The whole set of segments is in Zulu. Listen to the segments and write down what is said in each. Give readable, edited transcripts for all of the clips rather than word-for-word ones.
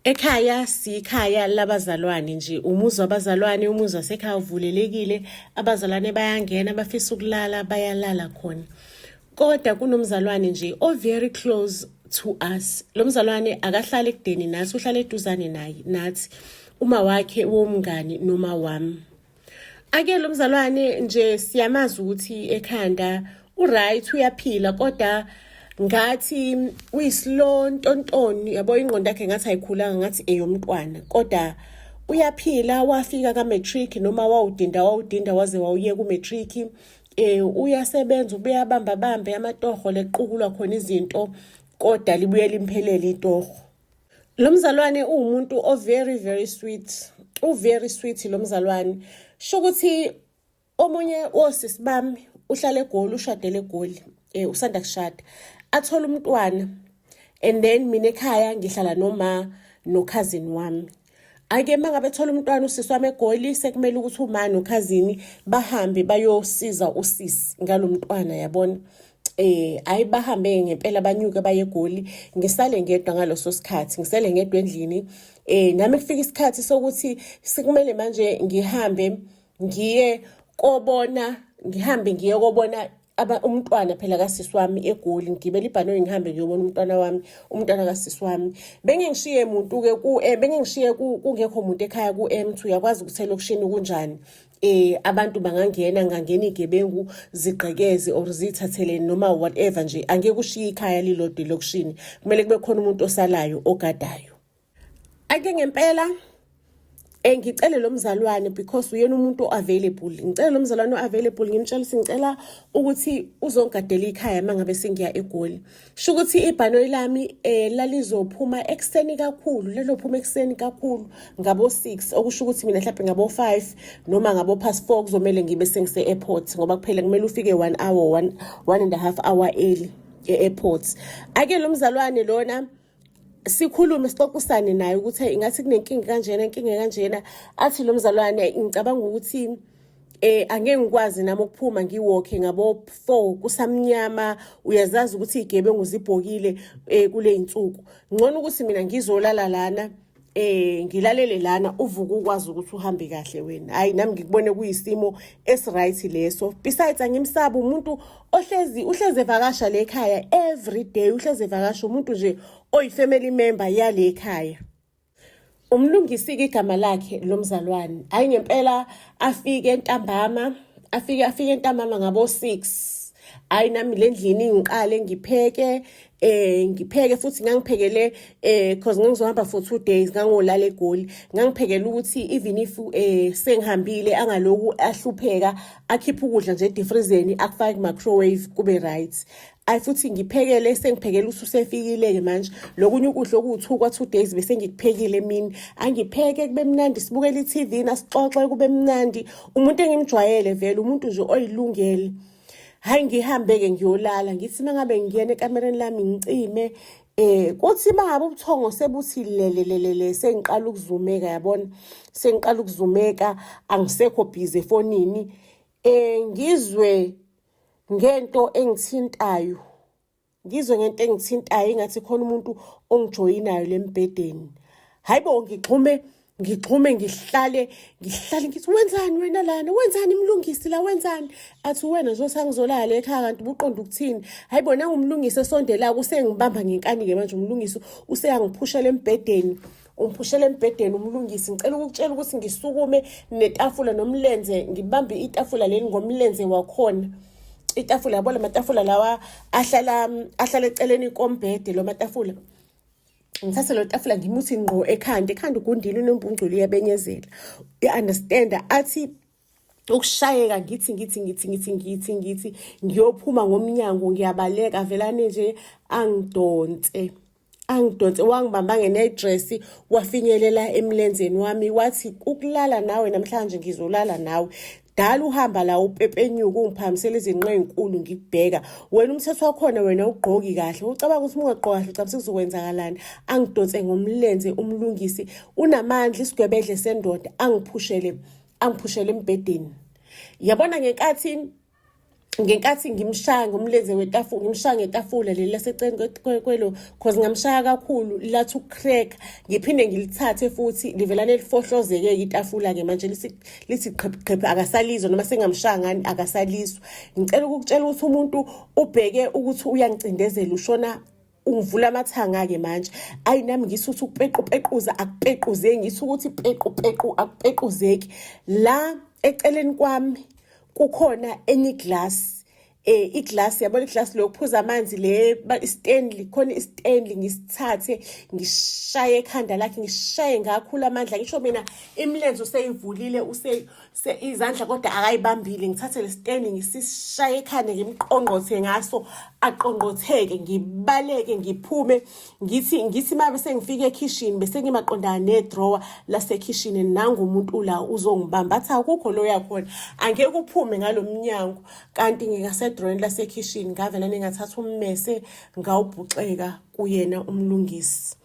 Ekhaya sikhaya labazalwane nje, umuzi wabazalwane, umuzi wasekhaya uvulelekile, abazalwane bayangena bafisa ukulala bayalala khona. Kodwa kunomzalwane nje o very close to us. Lo mzalwane akahlali ekudeni nathi, uhlala eduzane nathi. Uma wakhe womngani noma wami. Ake lo mzalwane nje siyamazi ukuthi ekhanda uright uyaphila kodwa ngathi uyislow ntontoni, yabo ingqondo yakhe ngathi ayikhulanga, ngathi eyomntwana. Kodwa uyaphila, wafika ka-matric noma wawudinda waze wawuyeka u-matric. Uyasebenza, ubuye abambe amatoho lequkulwa khona izinto, kodwa libuye limphelele itoho. Lo mzalwane uwumuntu o very very sweet, very sweet lo mzalwane. Shokuthi omunye wosisi bami uhlala eGoli, ushadele eGoli, usanda kushada, athola umntwana, and then mina ekhaya ngihlala no cousin wami. Ake mangabe ethola umntwana usisi wami eGoli, sekumele ukuthi uma no cousin bahambe bayosiza usisi ngalo mntwana, yabona. Ayibahambe ngempela banyuke baye eGoli, ngisale ngedwa ngaloso sikhathi, ngisale ngedwa endlini. Nami kufika isikhathi sokuthi sikumele manje ngihambe ngiye kobona umntwana phela kasisi wami eGoli, ngibele ibhanoyi ngihambe ngiyobona umntwana kasisi wami. Bengingishiye kungekho umuntu ekhaya ku-M2, uyakwazi ukuthi elokishini kunjani. Abantu ngangena igebengu zigqekeze or zithatheleni noma whatever nje, angeke ushiye ikhaya lilodwa elokishini, kumele kube khona umuntu osalayo ogadayo. Ake ngempela ngicele lo mzalwane because uyena umuntu available. Ngicela lo mzalwane available, ngimtshela ngicela ukuthi uzongadela ikhaya mangabe sengiya eGoli. Sho ukuthi ibhanoyi lami lalizophuma ekseni kakhulu, lalophuma ekseni kakhulu ngabo 6, okusho ukuthi mina mhlawumbe ngabo 5 noma ngabo past 4 kuzomela ngibe sengise airport, ngoba kuphela kumele ufike 1.5 hour early e-airport. Ake lo mzalwane lona sikhulume sixoxisane naye ukuthi ingathi kunenkinga kanjena. Athi lo mzalwane ngicabanga ukuthi angeke ngikwazi nami ukuphuma ngiwalke ngabo 4 kusamnyama, uyazazi ukuthi igebengu zibhokile kule insuku. Ngcono ukuthi mina ngizolala lana, ngilalele lana, uvuka ukwazi ukuthi uhambe kahle wena. Hayi nami ngikubone kuyisimo esright leso. Besides angimsaba umuntu uhleze evakasha le ekhaya every day, uhleze evakasha umuntu nje oyi-family member yale ekhaya. Umlungisike igama lakhe lo mzalwane. Hayi ngempela afike entambama ngabo 6. Hayi nami lendlini ngiqale ngipheke futhi ngangiphekele because ngizohamba for 2 days, ngangolala eGoli. Ngangiphekela ukuthi even if sengihambile angaloku ahlupheka, akhipha ukudla nje edifrizeni, akufake microwave kube right. Futhi ngiphekele, sengiphekela ususefikile-ke manje lokunye ukudla okuwu2 kwa2 days bese ngikuphekile mina. Angipheke kube mnandi, sibukele iTV nasixoxe kube mnandi. Umuntu engimjwayele vele, umuntu nje oyilungele. Hayi ngihambe-ke ngiyolala, ngithi mangabe ngiyena ekamereni lami ngicime, kuthi mangabe ubuthongo sebuthi lelelele, sengiqala ukuzumeka, yabona, sengiqala ukuzumeka, angisekho busy efonini, ngizwe ngento engithintayo, ingathi khona umuntu ongijoyinayo lembedeni. Hayibo ngigxume ngihlale ngithi wenzani wena lana, wenzani mlungisi la, wenzani? Athi wena nje sangizolala ekhaya kanti ubuqonda ukuthini? Hayibo nangumlungisi esondela usengibamba ngenkani-ke manje, umlungisi useyangiphushela embedeni. Ungiphushela embedeni umlungisi, ngicela ukutshela ukuthi ngisukume netafula nomlenze, ngibambe itafula leli ngomlenze wakhona. Itafula yabo, lamatafula lawa ahlala eceleni kombhede, lo matafula. Ngithatha lo tafula ngimuthi ngqo ekhanda ugundile unombungculu uyabenyezela. You-understand? Athi ukushayeka ngithi ngiyophuma ngomnyango, ngiyabaleka velane nje angidonse wangibamba ngenedress, wafinyelela emlenzeni wami, wathi ukulala nawe namhlanje ngizolala nawe. Dala uhamba la upepenyuka ungiphamisela izinqe ezinkulu ngikubheka. Wena umthetho wakhona wena ugqoki kahle. Ucabanga ukuthi ungagqoka kahle ucabe sekuzokwenzakalani? Angidonse ngomlenze umlungisi unamandla, isigwebedle sendoda angiphushele embedeni. Yabona ngenkathi ngenkathi ngimshaya ngomlenze wetafula, ngimshaya ngetafula leli laseceleni kwelo, cause ngamshaya kakhulu lathi ukucrack, ngiphinde ngilithathe futhi livelane lifohlozeke itafula-ke manje lithi qhephe akasalizwa, noma sengamshaya ngani akasalizwa. Ngicela ukukutshela ukuthi umuntu ubheke ukuthi uyangicindezela, ushona ungivula amathanga-ke manje. Ayi nami ngisi ukuthi ukupequpequza akupequzeki, ngisi ukuthi pequ akupequzeki. La eceleni kwami kukhona enye iglasi, iglasi, yabona iglasi lokuphuza amanzi le iStanley, khona iStanley, ngisithathe ngishaye ekhanda lakhe, ngishaye ngakhulu amandla, ngisho mina imilenze useyivulile izandla kodwa akayibambile. Ngithathe le Stanley ngisishaye ekhanda, ngimqongqothe ngaso aqongqotheke, ngibaleke ngiphume, ngithi uma bese ngifika ekhishini bese ngimaqondana nedrawer lasekhishini, nangu umuntu la uzongibamba, athi akukho lo yakhona, angeke uphume ngalomnyango. Kanti ngikasedrawini lasekhishini ngavela ningathatha ummese ngawubhuxeka kuyena umlungisi.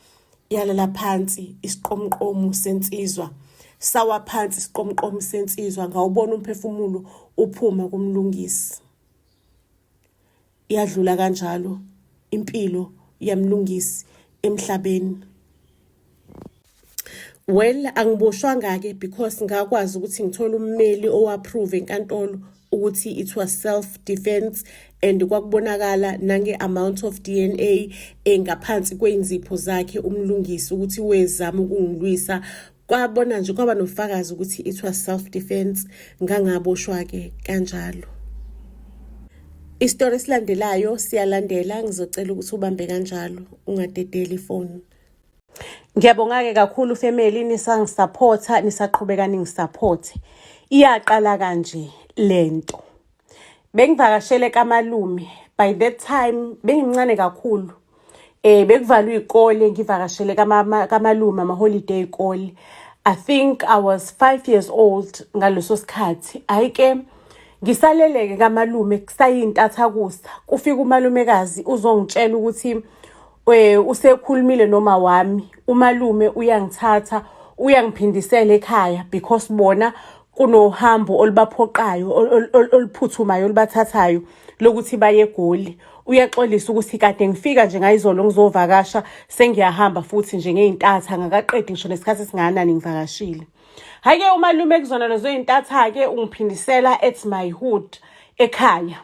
Yalala phansi isiqomqomo sensizwa, sawa phansi isiqomqomo sensizwa, ngawubona umphefumulo uphuma kumlungisi. Yadlula kanjalo impilo yamlungisi emhlabeni. Well, angiboshwanga-ke because ngakwazi ukuthi ngithole ummeli oapprove enkantolo ukuthi it was self-defense, and kwakubonakala nange-amount of DNA engaphansi kwey'nzipho zakhe umlungisi ukuthi wezama ukungilwisa. Kwabona nje kwaba nofakazi ukuthi it was self-defense, ngangaboshwa-ke kanjalo. Isitori esilandelayo siyalandela, ngizocela ukuthi ubambe kanjalo, ungadedeli ifoni. Ngiyabonga-ke kakhulu family nisangisupporta, nisaqhubeka ningisupporte. Iyaqala kanje lento. Bengivakashele kaMalume, by that time bengimncane kakhulu. Bekuvalwe izikole, ngivakashele kaMalume ama-holiday ikole. I think I was 5 years old ngaleso sikhathi. Ayike ngisaleleke kaMalume kusayintathakusa. Kufika umalumekazi uzongitshela ukuthi usekhulumile noma wami, umalume uyangithatha uyangiphindisela ekhaya because bona kunohambo olubaphoqayo oluphuthumayo olubathathayo lokuthi baye eGoli. Uyaxolisa ukuthi kade ngifika nje ngayizolo ngizovakasha, sengiyahamba futhi nje ngeintatha, ngakaqedi ngisho nesikhathi singanani ngivakashile. Hayike umalume kuzona lezo intatha-ke ungiphindisela at my hood ekhaya.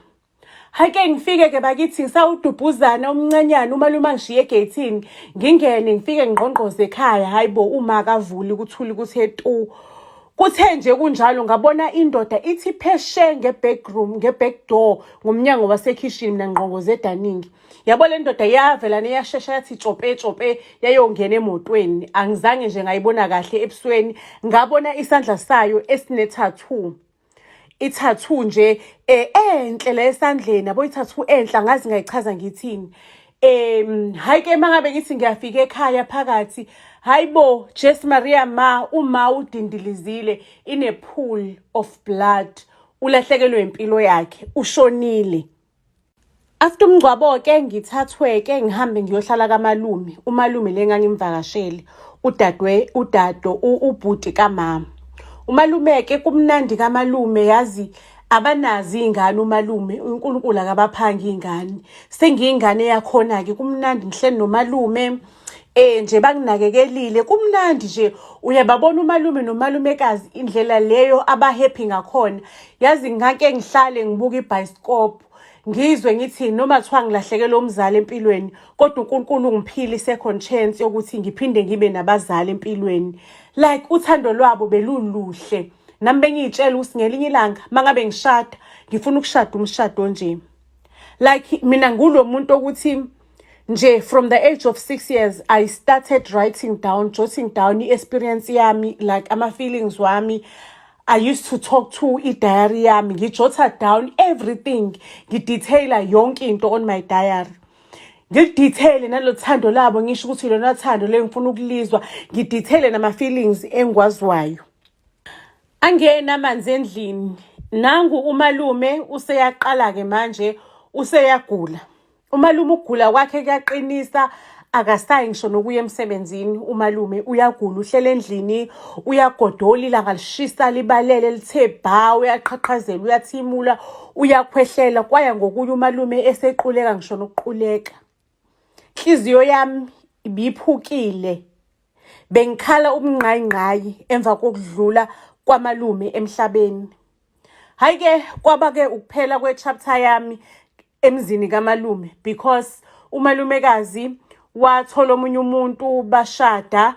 Hayike ngifike-ke bakithi ngisawudubhuzana omncanyana, umalume angishiye egeyithini ngingene ngifike ngqongqoze ekhaya. Hayibo uma akavuli ukuthula ukuthi hetu. Kuthe nje kunjalo ngabona indoda ithi pheshe ngeback door ngomnyango wasekhishini, mina ngqongoze edaningi. Yabo le ndoda yavela neyashesha yathi tshope yayongena emotweni. Angizange nje ngayibona kahle ebusweni, ngabona isandla sayo esinetattoo. Ithathu nje enhle la esandleni, yabo ithathu enhle, ngazi ngayichaza ngithini. Hayike mangabe ngithi ngiyafika ekhaya phakathi, hayibo Jesu Maria uma udindilizile in a pool of blood, ulahlekelwe impilo yakhe, ushonile. After umngcwabo-ke ngithathwe-ke ngihambe ngiyohlala kaMalume. Umalume le ngangimvakashele, udado ubhuti kamama. Umalume-ke kumnandi kaMalume, yazi abanazi ingane umalume, uNkulunkulu akabaphanga ingane. Sengiyingane yakhona-ke kumnandi ngihleli nomalume, nje banginakekelile kumnandi nje. Uyababona umalume nomalumekazi indlela leyo abahappy ngakhona. Yazi ngake ngihlale ngibuka ibhayisikophu ngizwe ngithi noma kuthiwa ngilahlekelwe umzali empilweni, kodwa uNkulunkulu ungiphile i-second chance yokuthi ngiphinde ngibe nabazali empilweni. Like uthando lwabo beluluhle. Nami bengiyitshela ukuthi ngelinye ilanga mangabe ngishada ngifuna ukushada umshado nje. Like mina ngulo muntu ukuthi nje from the age of 6 years I started jotting down i-experience yami, like ama-feelings wami. I used to talk to i-diary yami, ngijotha down everything, ngidetaila yonke into on my diary. Ngidetaile nalothando labo, ngisho ukuthi lona thando le ngifuna ukulizwa, ngidetaile nama-feelings engwaziwayo. Angena amanzi endlini, nangu umalume useyaqala-ke manje, useyagula. Umalume ukugula kwakhe kuyaqinisa, akasayi ngisho nokuya emsebenzini umalume, uyagula, uhlele endlini, uyagodola, ilanga lishisa libalele lithe bha, uyaqhaqhazela, uyathimula, uyakhwehlela, kwaya ngokuya umalume esequleka ngisho nokuquleka. Inhliziyo yami ibiphukile, bengikhala ubungqayingqayi emva kokudlula kwamalume emhlabeni. Hayi-ke kwaba-ke ukuphela kwe-chapter yami emzini kamalume, because umalumekazi wathola omunye umuntu, bashada.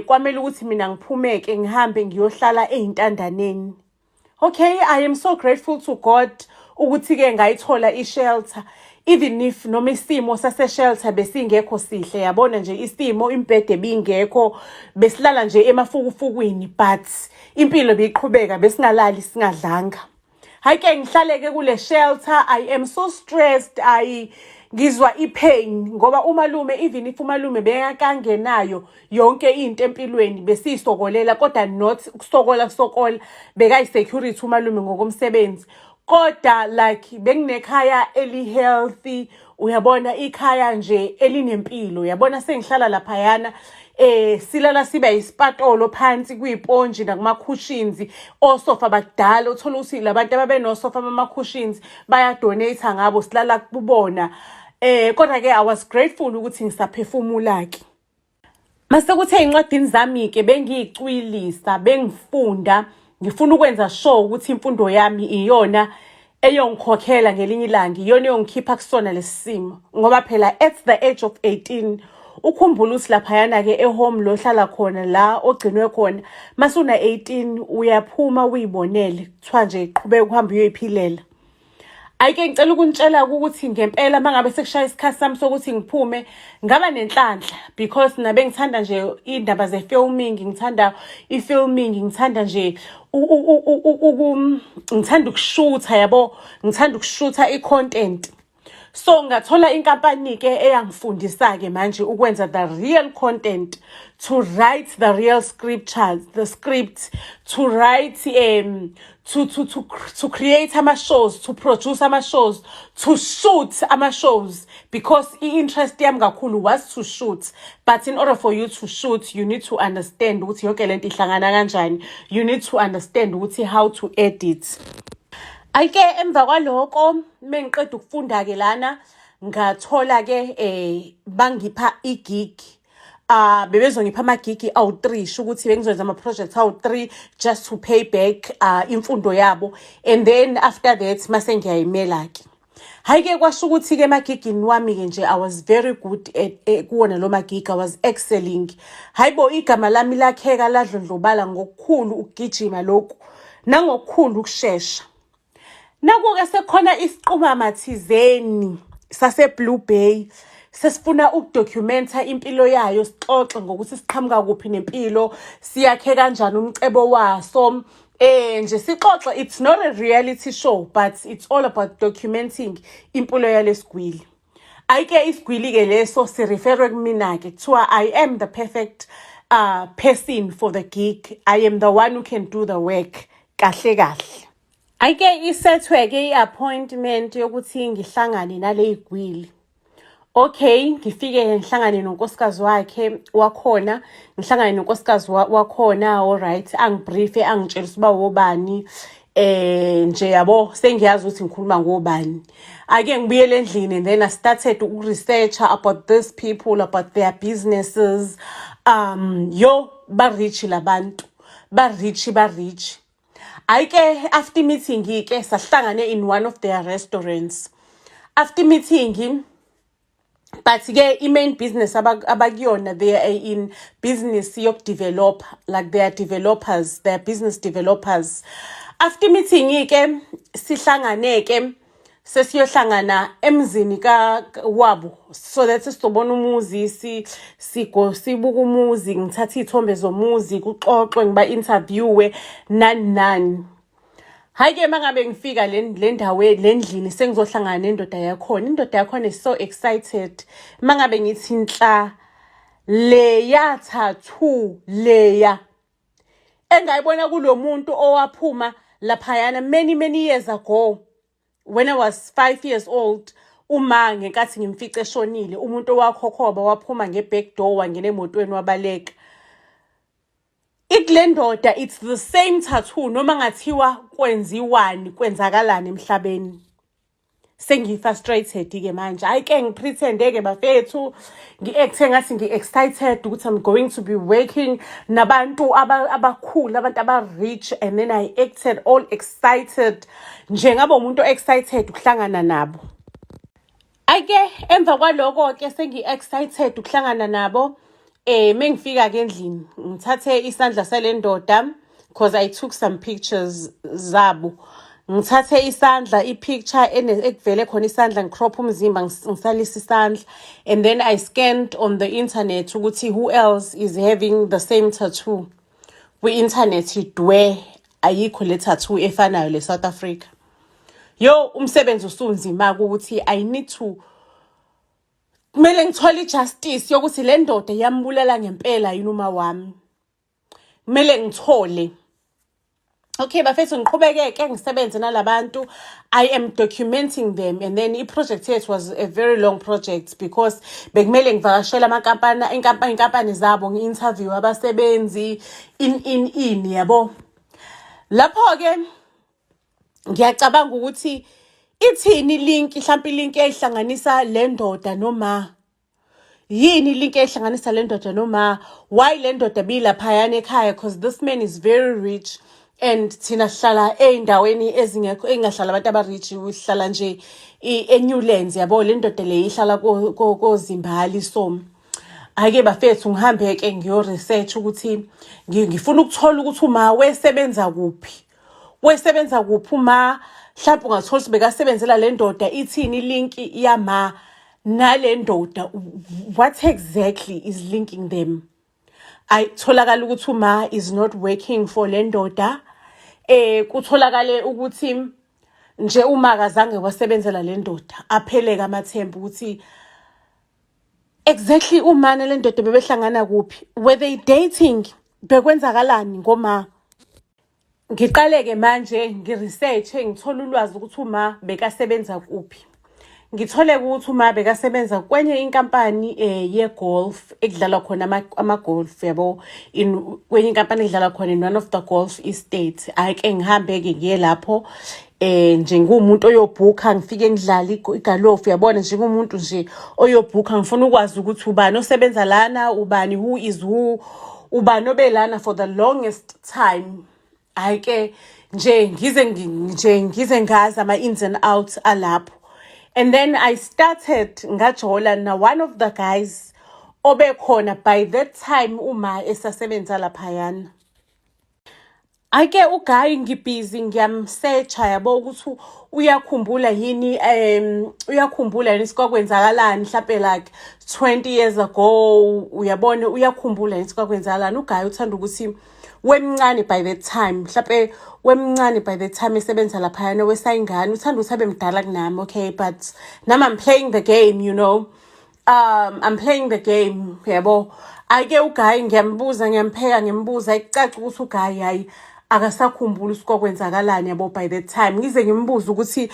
Kwamele ukuthi mina ngiphumeke ngihambe ngiyohlala ey'ntandaneni. Okay, I am so grateful to God ukuthi-ke ngayithola i-shelter. Even if noma isimo sase-shelter besingekho sihle, yabona nje isimo, imbhede bingekho, besilala nje emafukufukwini, but impilo beyiqhubeka, besingalali singadlanga. Hayi-ke ngihlaleke kule shelter, I am so stressed, ngizwa i-pain ngoba umalume, even if umalume bengakangenayo yonke into empilweni, besiyisokolela, kodwa not kusokola bekayi-security umalume ngokomsebenzi. Kodwa like benginekhaya eli-healthy, uyabona, ikhaya nje elinempilo, yabona. Sengihlala laphayana, silala siba isipatolo phansi kwiyiponji nakuma-cushions, osofa bakudala, uthola ukuthi labantu ababenosofa bama-cushions bayadonate ngabo, silala kubona. Kodwa-ke I was grateful ukuthi ngisaphefumula-ke. Mase kuthe ey'ncwadini zami-ke bengiyicwilisa, bengifunda, ngifuna ukwenza sure ukuthi imfundo yami iyona eyongikhokhela ngelinye ilanga, iyona eyongikhipha kusona lesi simo. Ngoba phela at the age of 18, ukhumbula ukuthi laphayana-ke ehome lo hlala khona, la ogcinwe khona, mase una 18 uyaphuma uyibonele, kuthiwa nje qhubeka uhambe uyoyiphilela. Ayike ngicela ukunitshela ukuthi ngempela mangabe sekushaya isikhathi sami sokuthi ngiphume, ngaba nenhlanhla, because nabe ngithanda nje indaba ze-filming, ngithanda i-filming, ngithanda nje ngithanda ukushutha, yabo, ngithanda ukushutha i-content. So ngathola inkampani-ke eyangifundisa-ke manje ukwenza the real content, to write the real scriptures, the script, to write, to create ama-shows, to produce ama-shows, to shoot ama-shows, because i-interest yami kakhulu was to shoot. But in order for you to shoot, you need to understand ukuthi yonke lento ihlangana kanjani. You need to understand ukuthi how to edit. Ayike emva kwaloko mengiqeda ukufunda-ke lana, ngathola-ke bangipha igig. Bebezongipha amagigi awu-3, sho ukuthi bengizoyenza ama-project awu-3 just to pay back imfundo yabo, and then after that mase ngiyayimela-ke. Hayi-ke kwasho ukuthi-ke emagigini wami-ke nje I was very good kuwona lo magigi, I was excelling. Hayibo, igama lami lakheka ladlondlobala ngokukhulu ukugijima lokhu, nangokukhulu ukushesha. Naku-ke sekhona isiqumama thizeni sase-Blue Bay, sesifuna ukudocumenta impilo yayo, sixoxe ngokuthi siqhamuka kuphi nempilo, siyakhe kanjani umcebo waso. Nje sixoxe, it's not a reality show, but it's all about documenting impilo yalesigwili. Ayike isigwili-ke leso sireferwe kumina-ke, kuthiwa I am the perfect person for the gig. I am the one who can do the work kahle kahle. Ayike isethwe-ke i-appointment yokuthi ngihlangane nale igwili. Okay, ngifike ngihlangane nonkosikazi wakhe wakhona, ngihlangane nonkosikazi wakhona, alright, angibriefe, angitshelisa uba wobani, nje yabo sengiyazi ukuthi ngikhuluma ngobani. Ake ngibuyele endlini, and then I started research about these people, about their businesses. Ba-rich labantu, ba-rich. Ayike after meeting-ke sahlangane in one of their restaurants. After meeting, but-ke i-main business abakuyona, they are in business yokudevelop, like they are developers, they are business developers. After meeting-ke sihlangane-ke sesiyohlangana emzini wabo, so that sizobona umuzi, sibuka umuzi, ngithatha iy'thombe zomuzi, kuxoxwe, ngiba-interviewe, nani. Hayi-ke mangabe ngifika le ndawo lendlini sengizohlangana nendoda yakhona. Indoda yakhona is so excited. Mangabe ngithi nhla leya tattoo leya engayibona kulo muntu owaphuma laphayana many years ago, when I was 5 years old, uma ngenkathi ngimfice eshonile umuntu owakhokhoba waphuma nge-back door wangena emotweni wabaleka. Ikule ndoda it's the same tattoo noma ngathiwa kwenziwani kwenzakalani emhlabeni. Sengi-frustrated-ke manje. Hhayi-ke ngipretende-ke bafethu, ngi-acte ngathi ngi-excited ukuthi I'm going to be working nabantu abakhulu, abantu aba-rich, and then I acted all excited. Nje ngaba umuntu excited ukuhlangana nabo. Ake emva kwaloko-ke sengi-excited ukuhlangana nabo. Mengifika-ke endlini ngithathe isandla sale ndoda because I took some pictures zabo. Ngithathe isandla i-picture ekuvele khona isandla ngicrop umzimba ngisalisa isandla, and then I scanned on the internet ukuthi who else is having the same tattoo. Kwi-internet idwe ayikho le tattoo efanayo le South Africa. Yo umsebenzi usunzima ukuthi I need to kumele ngithole ijustice yokuthi le ndoda yambulala ngempela yini uma wami. Kumele ngithole. Okay bafethu ngiqhubeke ngisebenze nalabantu. I am documenting them, and then i-project yethu was a very long project because bekumele ngivakashela inkampani zabo ngi-interview abasebenzi in yabo. Lapho-ke ngiyacabanga ukuthi ithini link mhlawumbe ilink eyihlanganisa le ndoda noma yini link eyihlanganisa le ndoda noma why le ndoda bilaphayana ekhaya, because this man is very rich and thina sihlala ey'ndaweni ezingekho engahlala abantu aba-rich, sihlala nje e-Newlands yabo. Le ndoda le ihlala koZimbali. So ake bafethu ngihambe-ke ngiyo-research ukuthi ngifuna ukuthola ukuthi uma wesebenza kuphi uma mhlawumbe ungathola ukuthi bekasebenzela le ndoda, ithini link yama nale ndoda, what exactly is linking them. Ayitholakala ukuthi uma is not working for le ndoda. Kutholakale ukuthi nje uma akazange wasebenzela le ndoda apheleke amathembu ukuthi exactly uma le ndoda bebehlangana kuphi, were they dating, bekwenzakalani ngoma. Ngiqaleke manje ngiresearch ngithola ulwazi ukuthi uma bekasebenza kuphi. Ngithole ukuthi uma bekasebenza kwenye inkampani ye-golf ekudlalwa khona ama-golf yabo, kwenye inkampani ekudlalwa khona in one of the golf estates. Ake ngihambe-ke ngiye lapho nje ngumuntu oyobhukha, ngifike ngidlala igalofu yabona, nje ngumuntu nje oyobhukha. Ngifuna ukwazi ukuthi ubani osebenza lana, ubani who is who, ubani obelana for the longest time. Ake nje ngize ngazi ama-ins and outs alapho. And then I started ngajola na one of the guys obekhona by that time uma esasebenza laphayana. Ake uguy ngibhizi ngiyamsearcha yabo ukuthi uyakhumbula yini isikokwenzakalani mhlawumbe like 20 years ago, uyabona uyakhumbula yini isikokwenzakalani. Uguy uthanda ukuthi wemncane by that time, mhlawumbe wemncane by the time esebenza laphayana, wesayingane uthanda ukuthi abe mdala kunami. Okay, but nami I'm playing the game, you know. I'm playing the game yabo. Ake uguy ngiyambuza ngiyampheka ngimbuza ikucaca ukuthi uguy hayi akasakhumbula isikokwenzakalani yabo by that time. Ngize ngimbuza ukuthi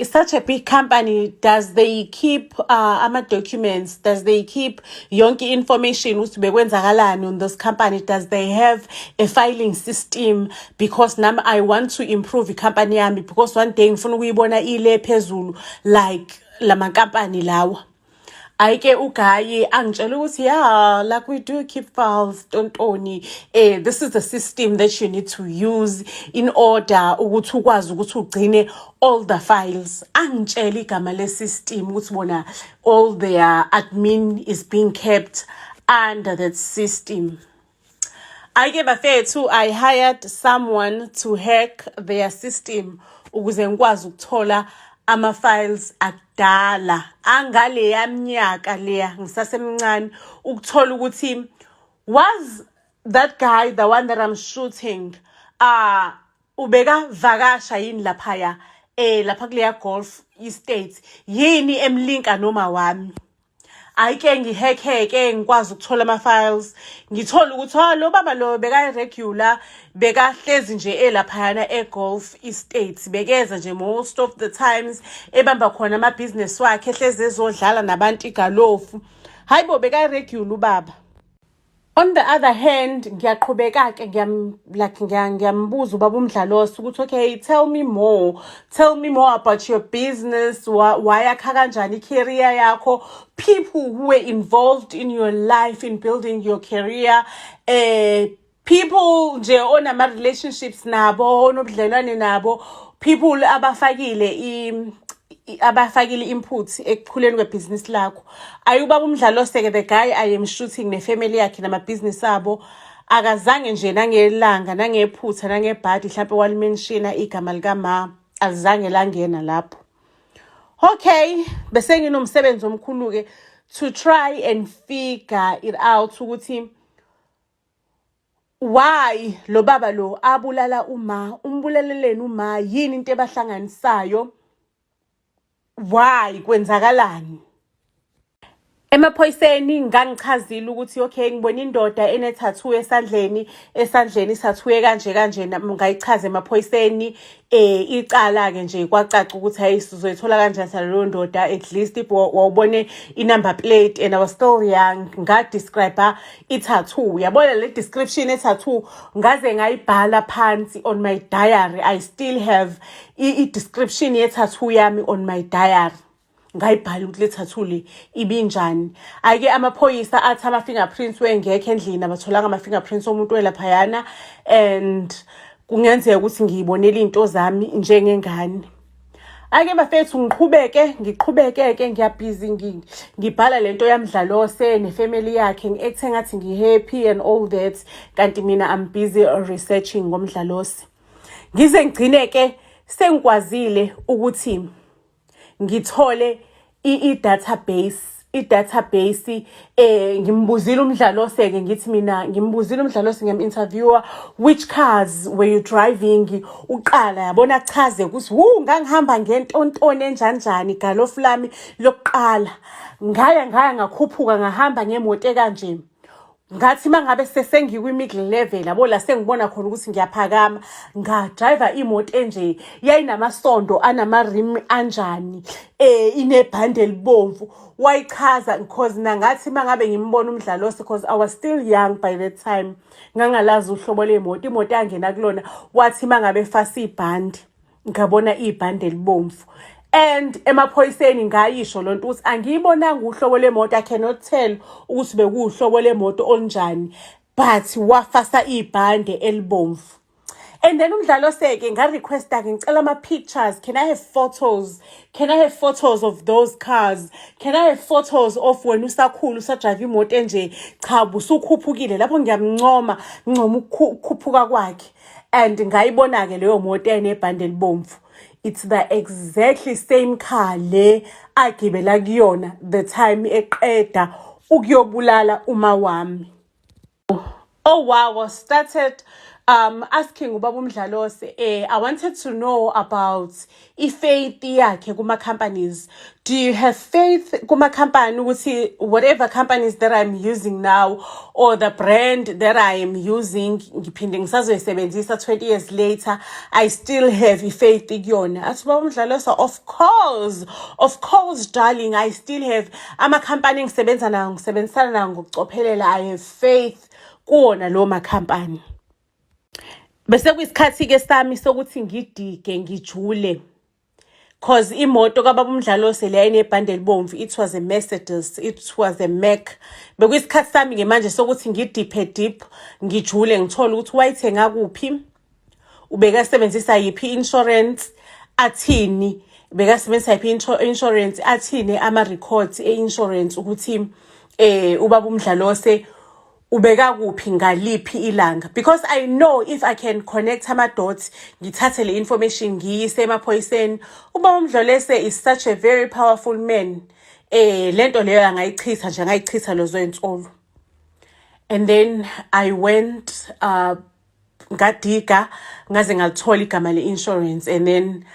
such a big company, does they keep ama documents, does they keep yonke information ukuthi bekwenzakalani on this company, does they have a filing system, because nami I want to improve company yami, because one day ngifuna ukuyibona ile phezulu like lama company lawa. Ake uguy angitshela ukuthi yeah, like we do keep files, tontoni. This is the system that you need to use in order ukuthi ukwazi ukuthi ugcine all the files. Angitshela igama le system ukuthi bona all their admin is being kept under that system. Ake bafethu, I hired someone to hack their system ukuze ngikwazi ukuthola ama-files akudala angale yaminyaka leya ngisasemncane, ukuthola ukuthi was that guy the one that I'm shooting ubeka vakasha yini laphaya lapha kuleya golf estate, yini emlinka noma wami. ayike ngihekeke ngikwazi ukuthola ama-files ngithola ukuthi lo baba lo beka-regular bekahlezi nje elaphayana eGulf Estate bekeza nje most of the times ebamba khona amabhizinesi wakhe ehlezi ezodlala nabantu igalofu. Hayi bo beka-regular ubaba. On the other hand, ngiyaqhubeka-ke ngiyambuza ubaba uMdlalosi ukuthi okay, tell me more about your business, wayakha kanjani i-career yakho, people who were involved in your life in building your career, people nje onama-relationships nabo, onobudlelwane nabo, people abafakile input ekukhuleni kwebhizinisi lakho. Ayubaba uMdlalose-ke the guy I am shooting nefamily yakhe namabhizinisi abo akazange nje nangelanga nangephutha nangebhadi mhlawumbe walimenshina igama likama alizange langena lapho. Okay, bese nginomsebenzi omkhulu-ke to try and figure it out ukuthi why lo baba lo abulala umbulaleleni uma yini into ebahlanganisayo, why kwenzakalani. Emaphoyiseni ngangichazile ukuthi okay ngibona indoda enethathu esandleni isathuye kanje ngayichaza emaphoyiseni icala ke nje kwacaca ukuthi hayi sizoyithola kanjani leyo ndoda, at least if wawubone i-number plate and I was still young nga-describe i-tattoo. Yabona le description e-tattoo ngaze ngayibhala phansi on my diary. I still have i-description ye-tattoo yami on my diary. Ngayibhala ukuthi le tattoo le ibinjani. Ake amaphoyisa athi ama-fingerprints wengekho endlini abatholanga ama-fingerprints omuntu welaphayana and kungenzeka ukuthi ngiyibonela into zami njengengane. Ake bafethu ngiqhubeke ngiyabhizi ngibhala lento yaMdlalose nefamily yakhe ngi-acting ngathi ngi-happy and all that, kanti mina I'm busy researching ngomdlalose. Ngize ngigcine-ke sengikwazile ukuthi ngithole i-database ngimbuzile uMdlalose-ke ngithi mina ngimbuzile uMdlalose ngiyam-interviewer, which cars were you driving, uqala yabona chaze ukuthi ngangihamba ngentontoni enjanjani igalofu lami lokuqala, ngaya ngakhuphuka ngahamba ngemoto kanje. Ngathi mangabe sengikwi-middle level yabo la sengibona khona ukuthi ngiyaphakama, ngadriver imoto enje yayinamasondo anama-rim anjani, inebhande elibomvu. Wayichaza because nangathi mangabe ngimbona uMdlalose because I was still young by that time, ngangalazi uhlobo lemoto, imoto yangena kulona wathi mangabe fasa ibhande ngabona ibhande elibomvu. And emaphoyiseni ngayisho lonto ukuthi angiyibonanga uhlobo lemoto, I cannot tell ukuthi bekuhlobo lemoto onjani, but wafasa ibhande elibomvu. And then uMdlalose-ke nga-requesta-ke ngicela ama-pictures, can I have photos of those cars, can I have photos of wena usakhula usadrive imoto enje, cha busukhuphukile lapho ngiyamncoma ukukhuphuka kwakhe. And ngayibona-ke leyo moto enebhande elibomvu. It's the exactly same car le agibela kuyona the time eqeda ukuyobulala uma wami. Oh wow, I started asking ubaba uMdlalose, I wanted to know about faith yakhe kuma companies. Do you have faith kuma company ukuthi whatever companies that I'm using now or the brand that I am using ngiphinde ngisazoyisebenzisa 20 years later, I still have faith kuyona? Athi ubaba uMdlalose, of course darling, I still have ama company ngisebenzisana nawo ngokucophelela, I have faith kuwona lo makhampani. Bese kuyisikhathi-ke sami sokuthi ngidike ngijule, cause imoto kababa uMdlalose le ayinebhande elibomvu, it was a Mercedes, it was a Mac. Bekuyisikhathi sami-ke manje sokuthi ngidip ngijule ngithole ukuthi wayithenga kuphi, ubekasebenzisa yiphi insurance, athini bekasebenzisa yiphi insurance, athini ama-records e-insurance ukuthi ubaba uMdlalose ubeka kuphi ngaliphi ilanga. Because I know if I can connect ama dots ngithathe le information ngiyise emaphoyiseni, ubaba uMdlalose is such a very powerful man. Lento leyo ngayichitha lozo insolo. And then I went ngadiga ngaze ngalithola igama le insurance, and then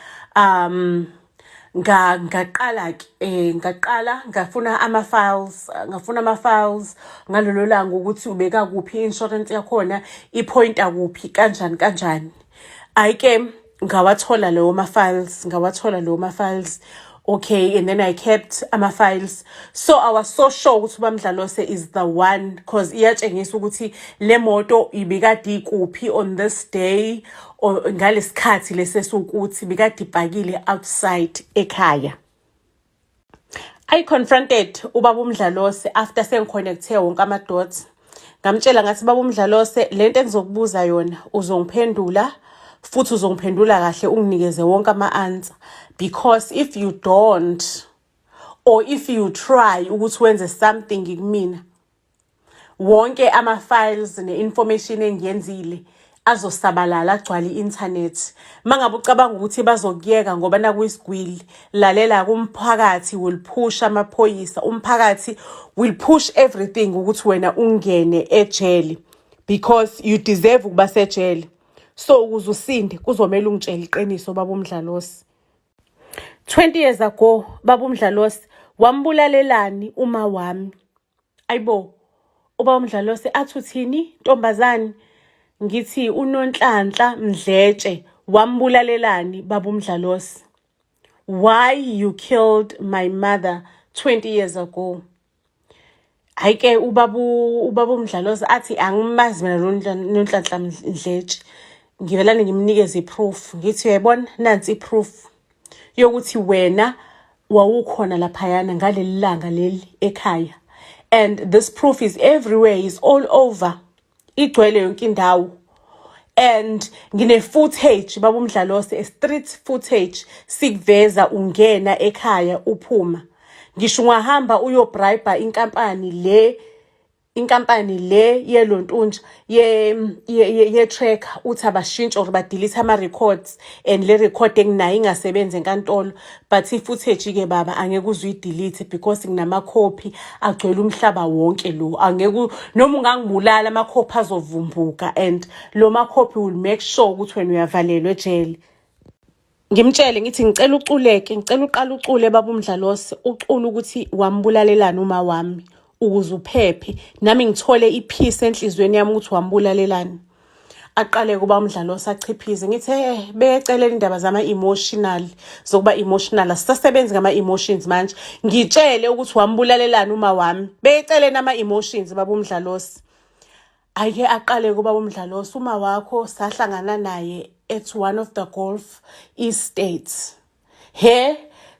ngafuna ama-files ngalolo langa ukuthi ubeka kuphi i-insurance yakhona iphointa kuphi kanjani. Ayike ngawathola lawo ma-files. Okay, and then I kept ama-files. So I was so sure ukuthi uBamdlalose is the one, because iyatshengisa ukuthi le moto ibikade ikuphi on this day, or ngalesikhathi lesesukuthi bikade ipakile outside ekhaya. I confronted ubaba uMdlalose after sengiconnecthe wonke ama-dots. Ngamtshela ngathi baba uMdlalose, lento engizokubuza yona uzongiphendula, futhi uzongiphendula kahle unginikeze wonke ama-answer, because if you don't, or if you try ukuthi wenze something kumina, wonke ama-files ne-information engiyenzile azosabalala agcwale i-internet. Mangabe ucabanga ukuthi bazokuyeka ngoba nakuyisigwili, lalela kumphakathi will push amaphoyisa, umphakathi will push everything ukuthi wena ungene ejele, because you deserve ukuba sejele. So ukuze usinde kuzomela ungitshele iqiniso baba uMdlalose. 20 years ago baba uMdlalose wambulalelani uma wami. Ayibo, ubaba uMdlalose athi uthini ntombazane? Ngithi uNonhlanhla Mdletshe wambulalelani baba uMdlalose. Why you killed my mother 20 years ago? Ayike ubaba uMdlalose athi angimazi mina noNhlanhla Mdletshe. Ngivelane ngimnikeze iproof. Ngithi uyayibona nansi iproof yokuthi wena wawukhona laphayana ngaleli langa leli ekhaya. And this proof is everywhere, is all over. Igcwele yonke indawo. And ngine footage baba uMdlalose, a street footage sikuveza ungena ekhaya uphuma. Ngisho ungahamba uyobribe inkampani le yelontunja ye tracker uthi abashintshe or badelete ama records, and le record enginayo ingasebenzi enkantolo, but i-footage ke baba angeke uzuyidelete because nginama copy agcwele umhlaba wonke lo. Angeke noma ungangibulala ama copy azovumbuka, and lo ma copy will make sure ukuthi wena uyavalelwa ejele. Ngimtshele ngithi ngicela uqala ucule baba uMdlalose, ucula ukuthi wambulalelana uma wami ukuze uphephe, nami ngithole ipeace enhlizweni yami ukuthi wambulalelani. Aqale kuba uMdlalose achiphize ngithi beceleni indaba zama-emotional zokuba emotional, asisasebenzi ngama-emotions manje. Ngitshele ukuthi wambulalelani uma wami, beceleni ama-emotions baba uMdlalose. Ayike aqale kuba uMdlalose, uma wakho sahlangana naye at one of the golf estates.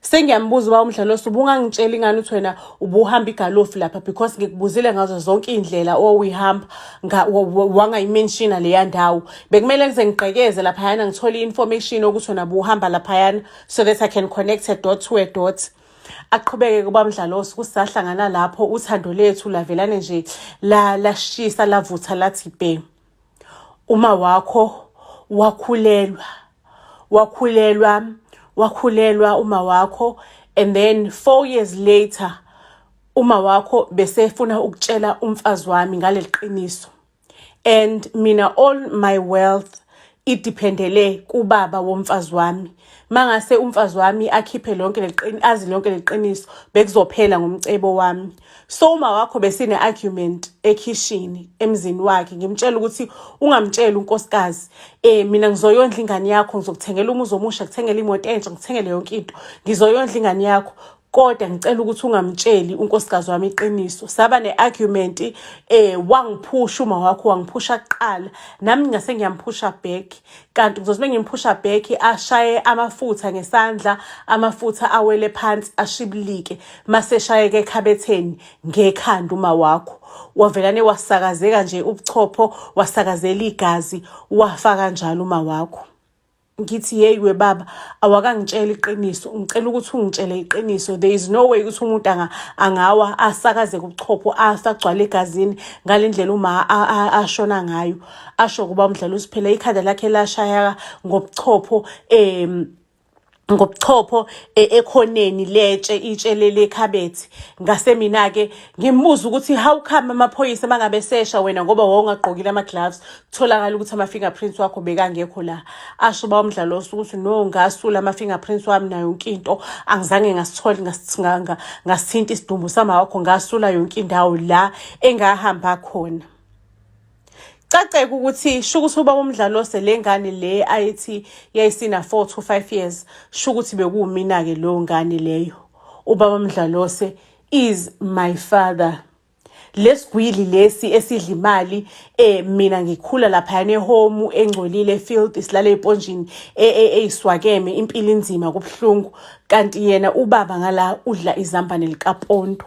Sengiyambuza uba uMdlalose ubungangitshela ingane ukuthi wena ubuhamba igalofu lapha, because ngikubuzile ngazo zonke indlela owihamba wangayimenshina leya ndawo. Bekumele ngize ngigqekeze laphayana ngithole information ukuthi wena buhamba laphayana, so that I can connect a dot to a dot. Aqhubeke kuba uMdlalose kusahlangana lapho uthando lethu lavelane nje lashisa lavutha lathi bhe. Uma wakho wakhulelwa uma wakho, and then 4 years later uma wakho besefuna ukutshela umfazi wami ngaleli qiniso. And mina all my wealth idependele kubaba womfazi wami. Mangase umfazi wami akhiphe azi lonke leqiniso bekuzophela ngomcebo wami. So uma wakho besine argument ekhishini emzini wakhe, ngimtshela ukuthi ungamtshela unkosikazi, mina ngizoyondla ingane yakho, ngizokuthengela umuzi omusha, ngikuthengele imoto entsha, ngikuthengele yonke into, ngizoyondla ingane yakho. Kodwa ngicela ukuthi ungamtsheli unkosikazi wami iqiniso. Saba ne-argument, wangiphusha uma wakho, wangiphusha kuqala, nami ngase ngiyamphusha back. Kanti kuzobe ngimphusha back ashaye amafutha ngesandla, amafutha awele phansi ashibilike, mase shayeke ekhabetheni ngekhanda uma wakho. Wavelane wasakazeka nje ubuchopho, wasakazela igazi, wafa kanjalo uma wakho. Ngithi hey we baba, awakangitshela iqiniso, ngicela ukuthi ungitshele iqiniso. There is no way ukuthi umuntu angawa asakaze kubuchopho asagcwala egazini ngalendlela uma ashona ngayo. Asho kuba uMdlalose phela ikhanda lakhe lashaya ngobuchopho ngobuchopho ekhoneni letshe itshe lekhabethi. Ngase mina-ke ngimbuza ukuthi how come amaphoyisa mangabe sesha wena ngoba wawungagqokile ama-gloves kutholakala ukuthi ama-fingerprints wakho bekangekho la. Asho ubaba uMdlalosi ukuthi no, ngasula ama-fingerprints wami nayo yonke into, angizange ngasithole ngasithinta isidumbu sama wakho, ngasula yonke indawo la engahamba khona. Caceke ukuthi sho ukuthi ubaba uMdlalosi le ngane le ayithi yayisina 4 to 5 years, sho ukuthi bekuwumina-ke leyo ngane leyo. Ubaba uMdlalosi is my father. Lesigwili lesi esidla imali mina ngikhula laphayana ehome engcolile efield isilale eponjini eyiswakeme impilo inzima kubuhlungu, kanti yena ubaba ngala udla izambane likapondo.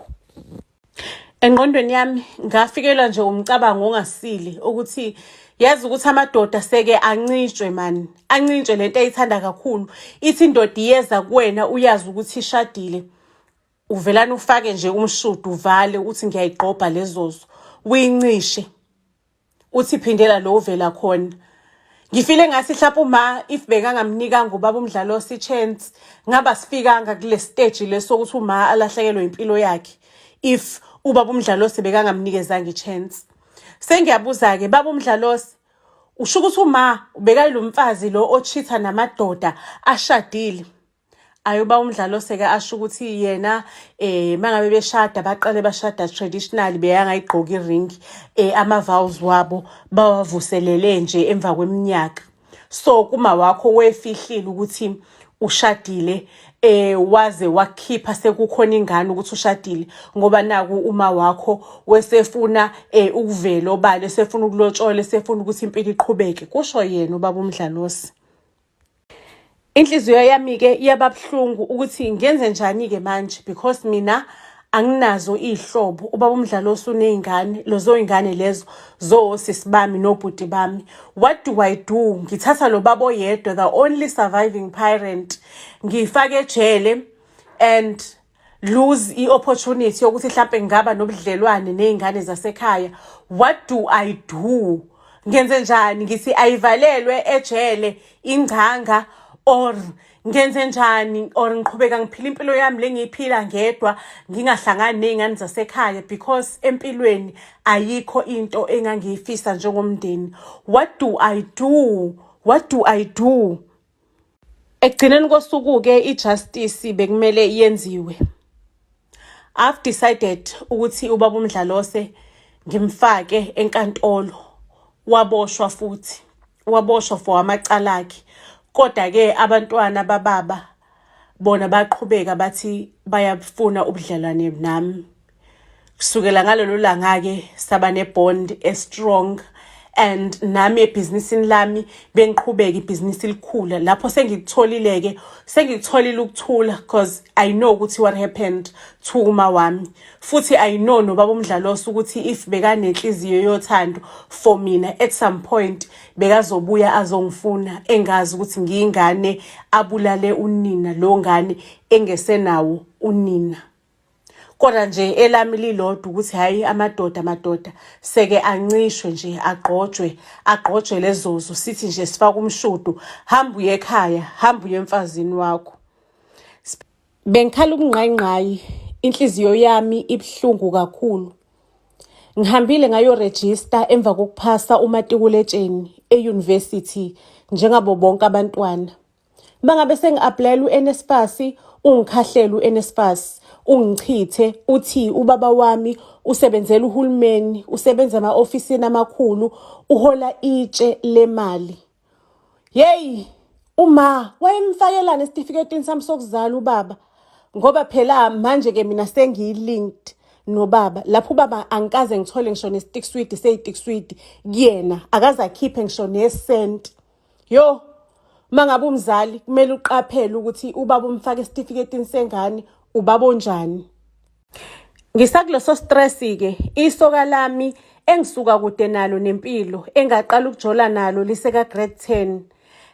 Engqondweni yami ngafikelwa nje umcabango ongasile ukuthi yazi ukuthi amadoda seke ancishwe man, ancishwe lento ayithanda kakhulu. Ithi indoda iyeza kuwena uyazi ukuthi ishadile, uvelana ufake nje umshudo uvale uthi ngiyayigqobha lezozo uyincishe uthi phindela lo uvela khona. Ngifile ngathi mhlawumbe uma if bekangamnika ngubaba uMdlalosi chance ngaba sifikanga kule stage lesokuthi uma alahlekelwe impilo yakhe if ubaba uMdlalosi bekangamnikezanga ichance. Sengiyabuza ke baba uMdlalosi, usho ukuthi uma ubekayilo mfazi lo ochitha namadoda ashadile. Ayoba uMdlalosi ke asho ukuthi yena mangabe beshada baqale bashada traditional beyangayigqoka iring ama vows wabo bawavuselele nje emva kweminyaka. So kuma wakho wefihlile ukuthi ushadile waze wakhipha sekukhona ingane ukuthi ushadile ngoba naku uma wakho wesefuna ukuvela obale sefuna ukulotshola sefuna ukuthi impilo iqhubeke, kusho yena ubaba uMdlalosi. Inhliziyo yami ke iyababhlungu ukuthi ngenze njani ke manje because mina anginazo ihlobo. Ubaba uMdlalosi unezingane, lozo ingane lezo zosisi bami nobhuti bami. What do I do? Ngithatha lo baba oyedwa, the only surviving parent, ngifake ejele and lose i-opportunity yokuthi mhlambe ngaba nobudlelwane nezingane zasekhaya. What do I do? Ngenze njani? Ngithi ayivalelwe ejele ingcanga or ngenze njani or ngiqhubeka ngiphila impilo yami lengiyiphila ngedwa ngingahlangani nezingane zasekhaya because empilweni ayikho into engangiyifisa njengomndeni. What do I do? What do I do? Ekugcineni kosuku ke ijustice bekumele iyenziwe. I've decided ukuthi ubaba uMdlalosi ngimfake enkantolo. Waboshwa futhi. Waboshwa for amacala akhe. Kodwa ke abantwana bababa bona baqhubeka bathi bayafuna ubudlelwane nami. Kusukela ngalelo langa ke saba nebond strong and nami ebhizinisini lami bengiqhubeka ibhizinisi likhula. Lapho sengikutholile ke sengikutholile ukuthula because I know ukuthi what happened to uma wami. Futhi I know nobaba uMdlalosi ukuthi if bekanenhliziyo yothando for mina at some point bekazobuya azongifuna engazi ukuthi ngiyingane abulale unina lo ngane engesenawo unina. Kodwa nje elami lilodwa ukuthi hayi amadoda seke ancishwe nje agqojwe lezozo sithi nje sifaka umshudo hamba uye ekhaya hamba uye emfazini wakho. Bengikhala ukungqayingqayi, inhliziyo yami ibhlungu kakhulu. Ngihambile ngayo register emva kokuphasa umatikuletsheni euniversity njengabo bonke abantwana. Mangabe sengi-applyela uNSFAS ungikhahlela uNSFAS ungichithe uthi ubaba wami usebenzela uhulumeni, usebenza ema-ofisini amakhulu, uhola itshe lemali. Hey, uma wayemfakela nesitifiketini sami sokuzala ubaba ngoba phela manje ke mina sengilinked nobaba. Lapho ubaba angikaze ngithole ngisho nestick sweet seyitick sweet kuyena akaze akhiphe ngisho nesent. Yo, mangabe umzali kumele uqaphele ukuthi ubaba umfake esitifiketini sengane ubaba onjani. Ngisakuleso stress ke isoka lami engisuka kude nalo nempilo engaqala ukujola nalo liseka grade 10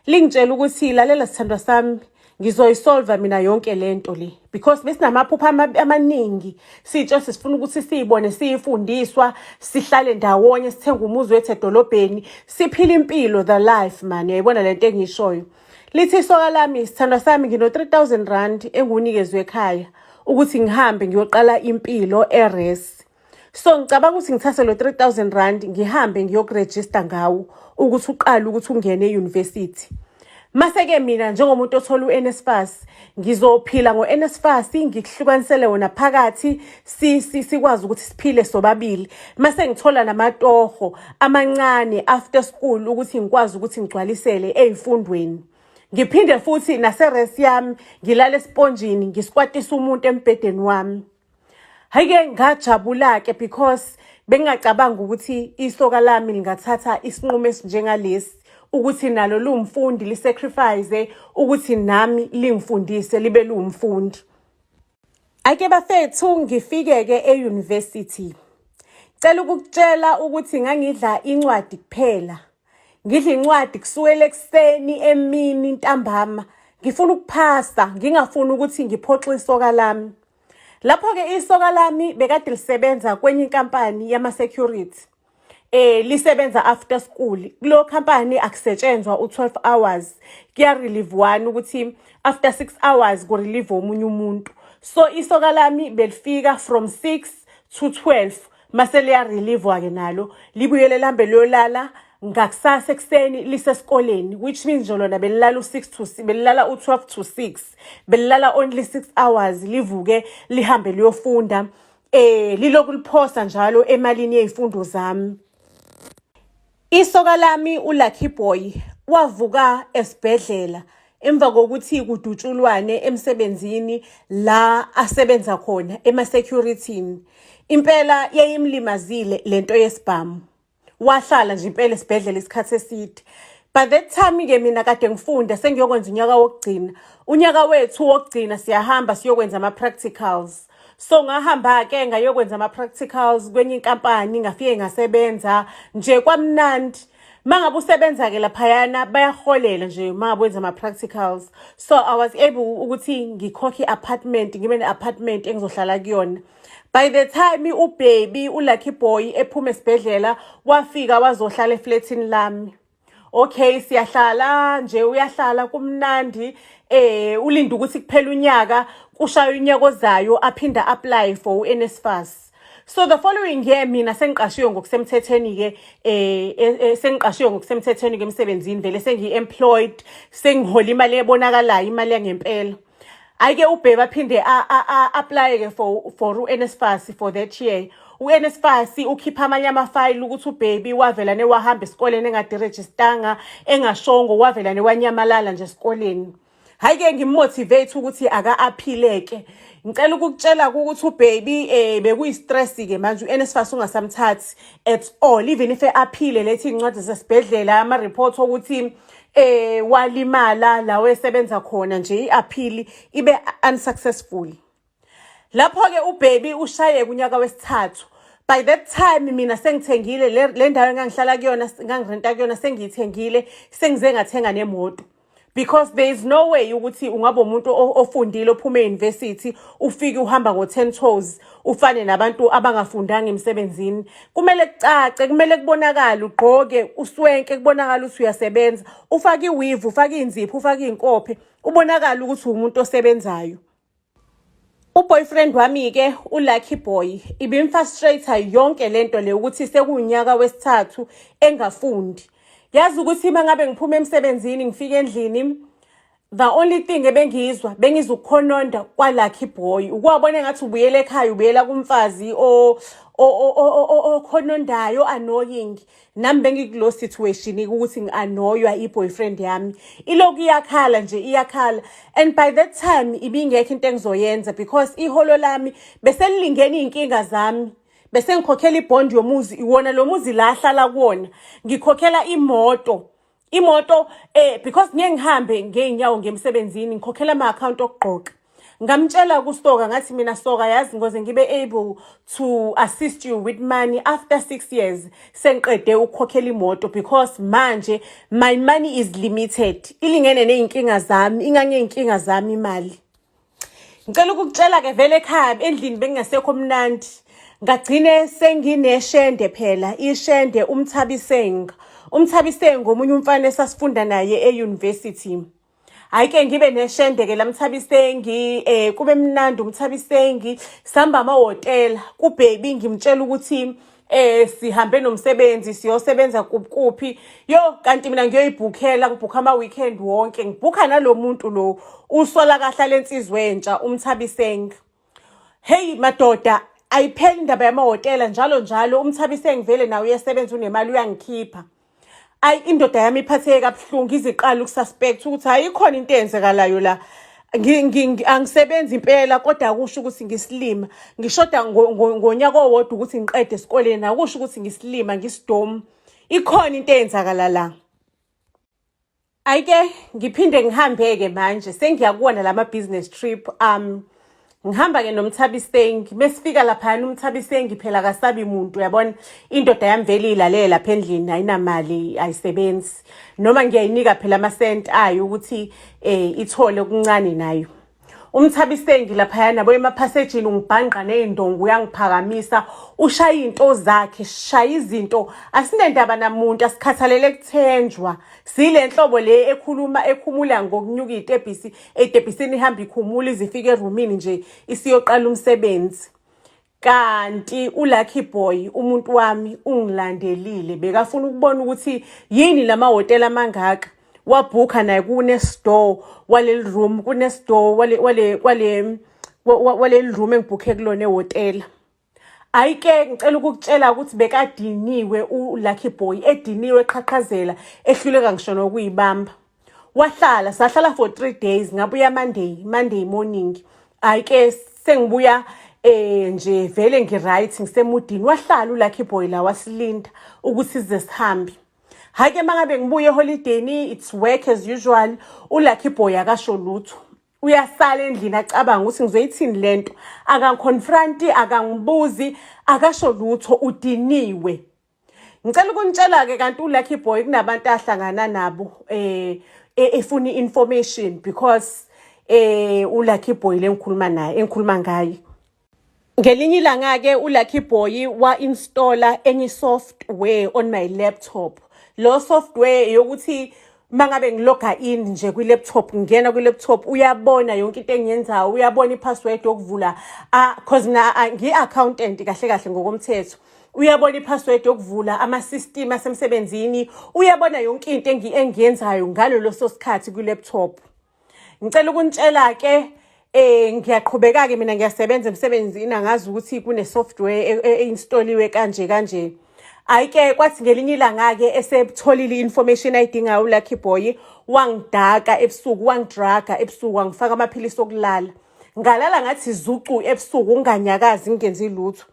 lingitshela ukuthi lalela sithandwa sami ngizoyisolve mina yonke lento le because besinamaphupha amaningi sitsho sifuna ukuthi siyibone siyifundiswa sihlale ndawonye sithenga umuzi wethu edolobheni siphila impilo the life man. Uyayibona lento engishoyo Lithi isoka lami, sithandwa sami, ngino 3,000 rand engunikezwe ekhaya ukuthi ngihambe ngiyoqala impilo eRes. So ngicabanga ukuthi ngithathe lo 3,000 rand ngihambe ngiyokurejista ngawo ukuthi uqale ukuthi ungene e-university. Mase-ke mina njengomuntu othola u-NSFAS ngizophila ngo-NSFAS ngikuhlukanisele wona phakathi sikwazi ukuthi siphile sobabili. Mase ngithola namatoho amancane after school ukuthi ngikwazi ukuthi ngigcwalisele ezifundweni. Ngiphinde futhi naseRes yami ngilale esponjini ngisikwatisa umuntu embhedeni wami. Hayike ngajabula-ke because bengingacabanga ukuthi isoka lami lingathatha isinqumo esinjengalesi ukuthi nalo lumfundi lisacrifice ukuthi nami lingifundise libe lumfundi. Ake bafethu ngifike-ke e-university. Cela ukukutshela ukuthi ngangidla incwadi kuphela. Ngidla incwadi kusukela ekuseni emini ntambama. Ngifuna ukuphasa, ngingafuni ukuthi ngiphoxe isoka lami. Lapho-ke isoka lami bekade lisebenza kwenye inkampani yama-security. Lisebenza after school. Kulo company akusetshenzwa u12 hours. Kuya-relieve one ukuthi after 6 hours ku-relieve omunye umuntu. So isoka lami belifika from 6 to 12. Mase liya-relieve-wa-ke nalo. Libuyele lambe liyolala ngakusasa ekuseni lisesikoleni, which means nje lona belilala u12 to 6. Belilala only 6 hours livuke lihambe liyofunda. Liloku liphosa njalo emalini yezifundo zami. Isoka lami uLucky Boy wavuka esibhedlela emva kokuthi kudutshulwane emsebenzini la asebenza khona ema-security. Impela yayimlimazile lento yesibhamu. Wahlala nje impela esibhedlela isikhathi eside. By that time-ke mina kade ngifunda sengiyokwenza unyaka wokugcina. Unyaka wethu wokugcina siyahamba siyokwenza ama-practicals. So ngahamba-ke ngayokwenza ama-practicals kwenye inkampani ngafike ngasebenza nje kwamnandi. Mangabe usebenza-ke laphayana bayaholela nje mangabe wenza ama-practicals. So I was able ukuthi ngikhokhe i-apartment, ngibe ne-apartment engizohlala kuyona. By the time ubaby uLucky Boy ephuma esibhedlela wafika wazohlala eflatini lami. Okay, siyahlala nje uyahlala kumnandi. Ulinda ukuthi kuphela unyaka kushaya unyaka ozayo aphinda apply for uNSFAS. So the following year mina sengiqashiwe ngokusemthethweni-ke sengiqashiwe ngokusemthethweni-ke emsebenzini vele sengi-employed, sengihola imali ebonakalayo, imali yangempela. Ayike ubaby aphinde apply-ke for uNSFAS for that year. uNSFAS ukhipha amanye amafayili ukuthi ubaby wavelane wahamba esikoleni engadirejistanga engashongo wavelane wanyamalala nje esikoleni. Hayike ngimotivate ukuthi aka-aphile-ke. Ngicela ukukutshela ukuthi ubaby bekuyi-stress-ke manje uNSFAS ungasamthathi at all, even if aphile lethi incwadi zesibhedlela ama-report ukuthi walimala la wesebenza khona nje i-appeal ibe unsuccessful. Lapho-ke ubaby ushaye kunyaka wesithathu. By that time mina sengithengile le ndawo engangihlala kuyona ngangirenta kuyona sengiyithengile sengize ngathenga nemoto. Because there is no way ukuthi ungaba umuntu ofundile ophuma e-university ufike uhamba ngo-10 toes ufane nabantu abangafundanga emsebenzini. Kumele kucace, kumele kubonakala, ugqoke, uswenke, kubonakala ukuthi uyasebenza, ufake iweave, ufake inzipho, ufake inkophe, ubonakala ukuthi umuntu osebenzayo. Uboyfriend wami-ke uLucky Boy ibimfrustrate yonke lento le ukuthi sekunyaka wesithathu engafundi. Yazi ukuthi mangabe ngiphuma emsebenzini ngifike endlini, the only thing ebengizwa ukukhononda kwaLucky Boy. Ukwabona ngathi ubuyele ekhaya, ubuyela kumfazi okhonondayo, annoying. Nami bengikulo situation ukuthi ngi-annoywa i-boyfriend yami. Iloku iyakhala nje iyakhala. And by that time ibingekho into engizoyenza because iholo lami bese lilingene iy'nkinga zami. Bese ngikhokhela ibond yomuzi, iwona lo muzi la ahlala kuwona. Ngikhokhela imoto. Because ngeke ngihambe ngeinyawo ngemsebenzini, ngikhokhela ama-account okugqoka. Ngamtshela kuSoka ngathi mina Soka yazi ngoze ngibe able to assist you with money after 6 years sengiqede ukukhokhela imoto because manje my money is limited. Ilingene ney'nkinga zami, ingangey'nkinga zami imali. Ngicela ukukutshela-ke vele ekhaya endlini bengingasekho mnandi. Ngagcine sengineshende phela, ishende uMthabisenga. uMthabisenga omunye umfana esasifunda naye e-university. Hhayi-ke ngibe neshende-ke la Mthabisengi, kube mnandi uMthabisengi, sihamba amahhotela, kuBaby ngimtshela ukuthi sihambe nomsebenzi siyosebenza kuphi. Yo, kanti mina ngiyoyibhukhela, ngibhukha ama-weekend wonke, ngibhukha nalo muntu lo usola kahle lensizwe entsha uMthabisengi. Hey madoda, ayipheli indaba yamahhotela njalo njalo. UMthabisengi vele nawe uyasebenza, unemali, uyangikhipha. Ayi, indoda yami iphatheke kabuhlungu, iziqala ukususpect ukuthi hayi ikhona into eyenzekalayo la. Angisebenzi impela, kodwa akusho ukuthi ngisilima. Ngishoda ngonyaka owodwa ukuthi ngiqede esikoleni, akusho ukuthi ngisilima, ngisidomu. Ikhona into eyenzakala la. Ayike ngiphinde ngihambe-ke manje, sengiyakuwona lama business trip. Ngihamba-ke noMthabisengi, mesifika laphayana uMthabisengi phela akasabi muntu, uyabona. Indoda yami vele ilalela lapha endlini, ayinamali, ayisebenzi. Noma ngiyayinika phela amasenti ayo ukuthi ithole okuncane nayo. UMthabisengi laphayana boye emaphasejini ungibhanqa ney'ndongo, uyangiphakamisa, ushaya iy'nto zakhe, shaya izinto. Asinendaba namuntu, asikhathalele kuthenjwa. Sile nhlobo le ekhumula ngokunyuka iy'tebhisi, ey'tebhisini ihamba ikhumula ize ifike erumini nje isiyoqala umsebenzi. Kanti uLucky Boy, umuntu wami, ungilandelile, bekafuna ukubona ukuthi yini lamahhotela amangaka. Wabhukha naye kuneStore waleli room, kuneStore waleli room engibhukhe kulona ehhotela. Ayike ngicela ukukutshela ukuthi bekadiniwe uLucky Boy, ediniwe, eqhaqhazela, ehluleka ngisho nokuyibamba. Wahlala, sahlala for 3 days, ngabuya Monday morning. Ayike sengibuya nje vele ngiright, ngisemudini. Wahlala uLucky Boy la wasilinda ukuthi size sihambe. Hake mangabe ngibuye eholidayini, it's work as usual. uLucky Boy akasho lutho. Uyasala endlini acabanga ukuthi ngizoyithini lento. Akangiconfronti, akangibuzi, akasho lutho, udiniwe. Ngicela ukunitshela-ke kanti uLucky Boy kunabantu ahlangana nabo efuna information, because uLucky Boy engikhuluma ngaye. Ngelinye ilanga-ke uLucky Boy wa-installa enye software on my laptop. Lo software yokuthi mangabe ngiloga in nje kwi-laptop, ngena kwi-laptop, uyabona yonke into engiyenzayo, uyabona i-password yokuvula, cause mina ngi-accountant kahle kahle ngokomthetho. Uyabona i-password yokuvula ama-system asemsebenzini, uyabona yonke into engiyenzayo ngalolo sikhathi kwi-laptop. Ngicela ukunitshela-ke ngiyaqhubeka-ke mina ngiyasebenza emsebenzini, angazi ukuthi kune-software e-instaliwe kanje. Ayike kwathi ngelinye ilanga-ke esetholile i-information ayidingayo uLucky Boy, wangidaka ebusuku, wangidraga ebusuku, wangifaka amaphilisi okulala. Ngalala ngathi zucu ebusuku, unganyakazi ngingenzi lutho.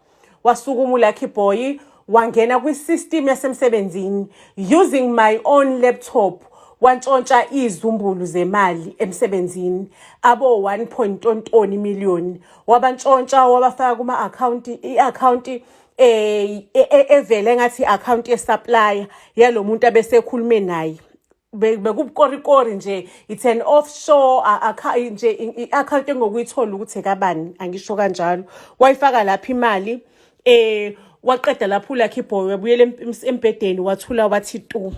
Wasukuma uLucky Boy, wangena kwi-system yasemsebenzini using my own laptop. Wantshontsha izumbulu zemali emsebenzini, abo 1.tontoni million. Wabantshontsha, wabafaka kuma-account, i-account evele ngathi i-account ye-supplier yalo muntu abesekhulume naye. Bekubukorikori nje, it's an offshore nje i-account engokuyithola ukuthi ekabani, angisho kanjalo. Wayifaka lapha imali, waqeda lapho uLucky Boy wabuyela embhedeni, wathula wathi tu.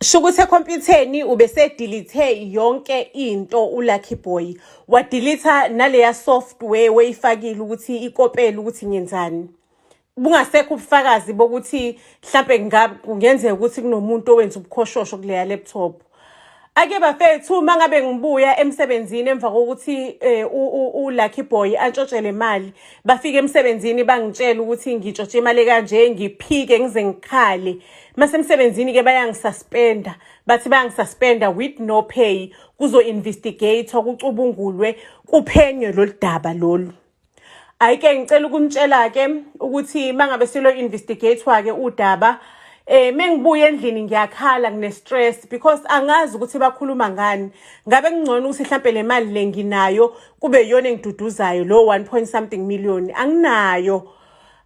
Shukuthi ekhompyutheni ubesedelete yonke into uLucky Boy. Wadeleta naleya software wayifakile ukuthi ikopele ukuthi ngenzani. Bungasekho ubufakazi bokuthi mhlambe kungenzeka ukuthi kunomuntu owenza ubukhoshosho kuleya laptop. Ake bafethu mangabe ngibuya emsebenzini emva kokuthi uLucky Boy antshotshele imali, bafika emsebenzini bangitshela ukuthi ngitshotshwe imali kanje, ngiphike ngize ngikhale. Mase emsebenzini ke bayangisuspenda, bathi bayangisuspenda with no pay, kuzo investigate, kucubungulwe, kuphenywe lolu daba lolu. Ayike ngicela ukunitshela ke ukuthi mangabe silo investigate ke udaba, mengibuye endlini ngiyakhala, ngine stress, because angazi ukuthi bakhuluma ngani. Ngabe ngcono ukuthi mhlambe le mali lenginayo kube yona engiduduzayo, lo 1 point something million anginayo.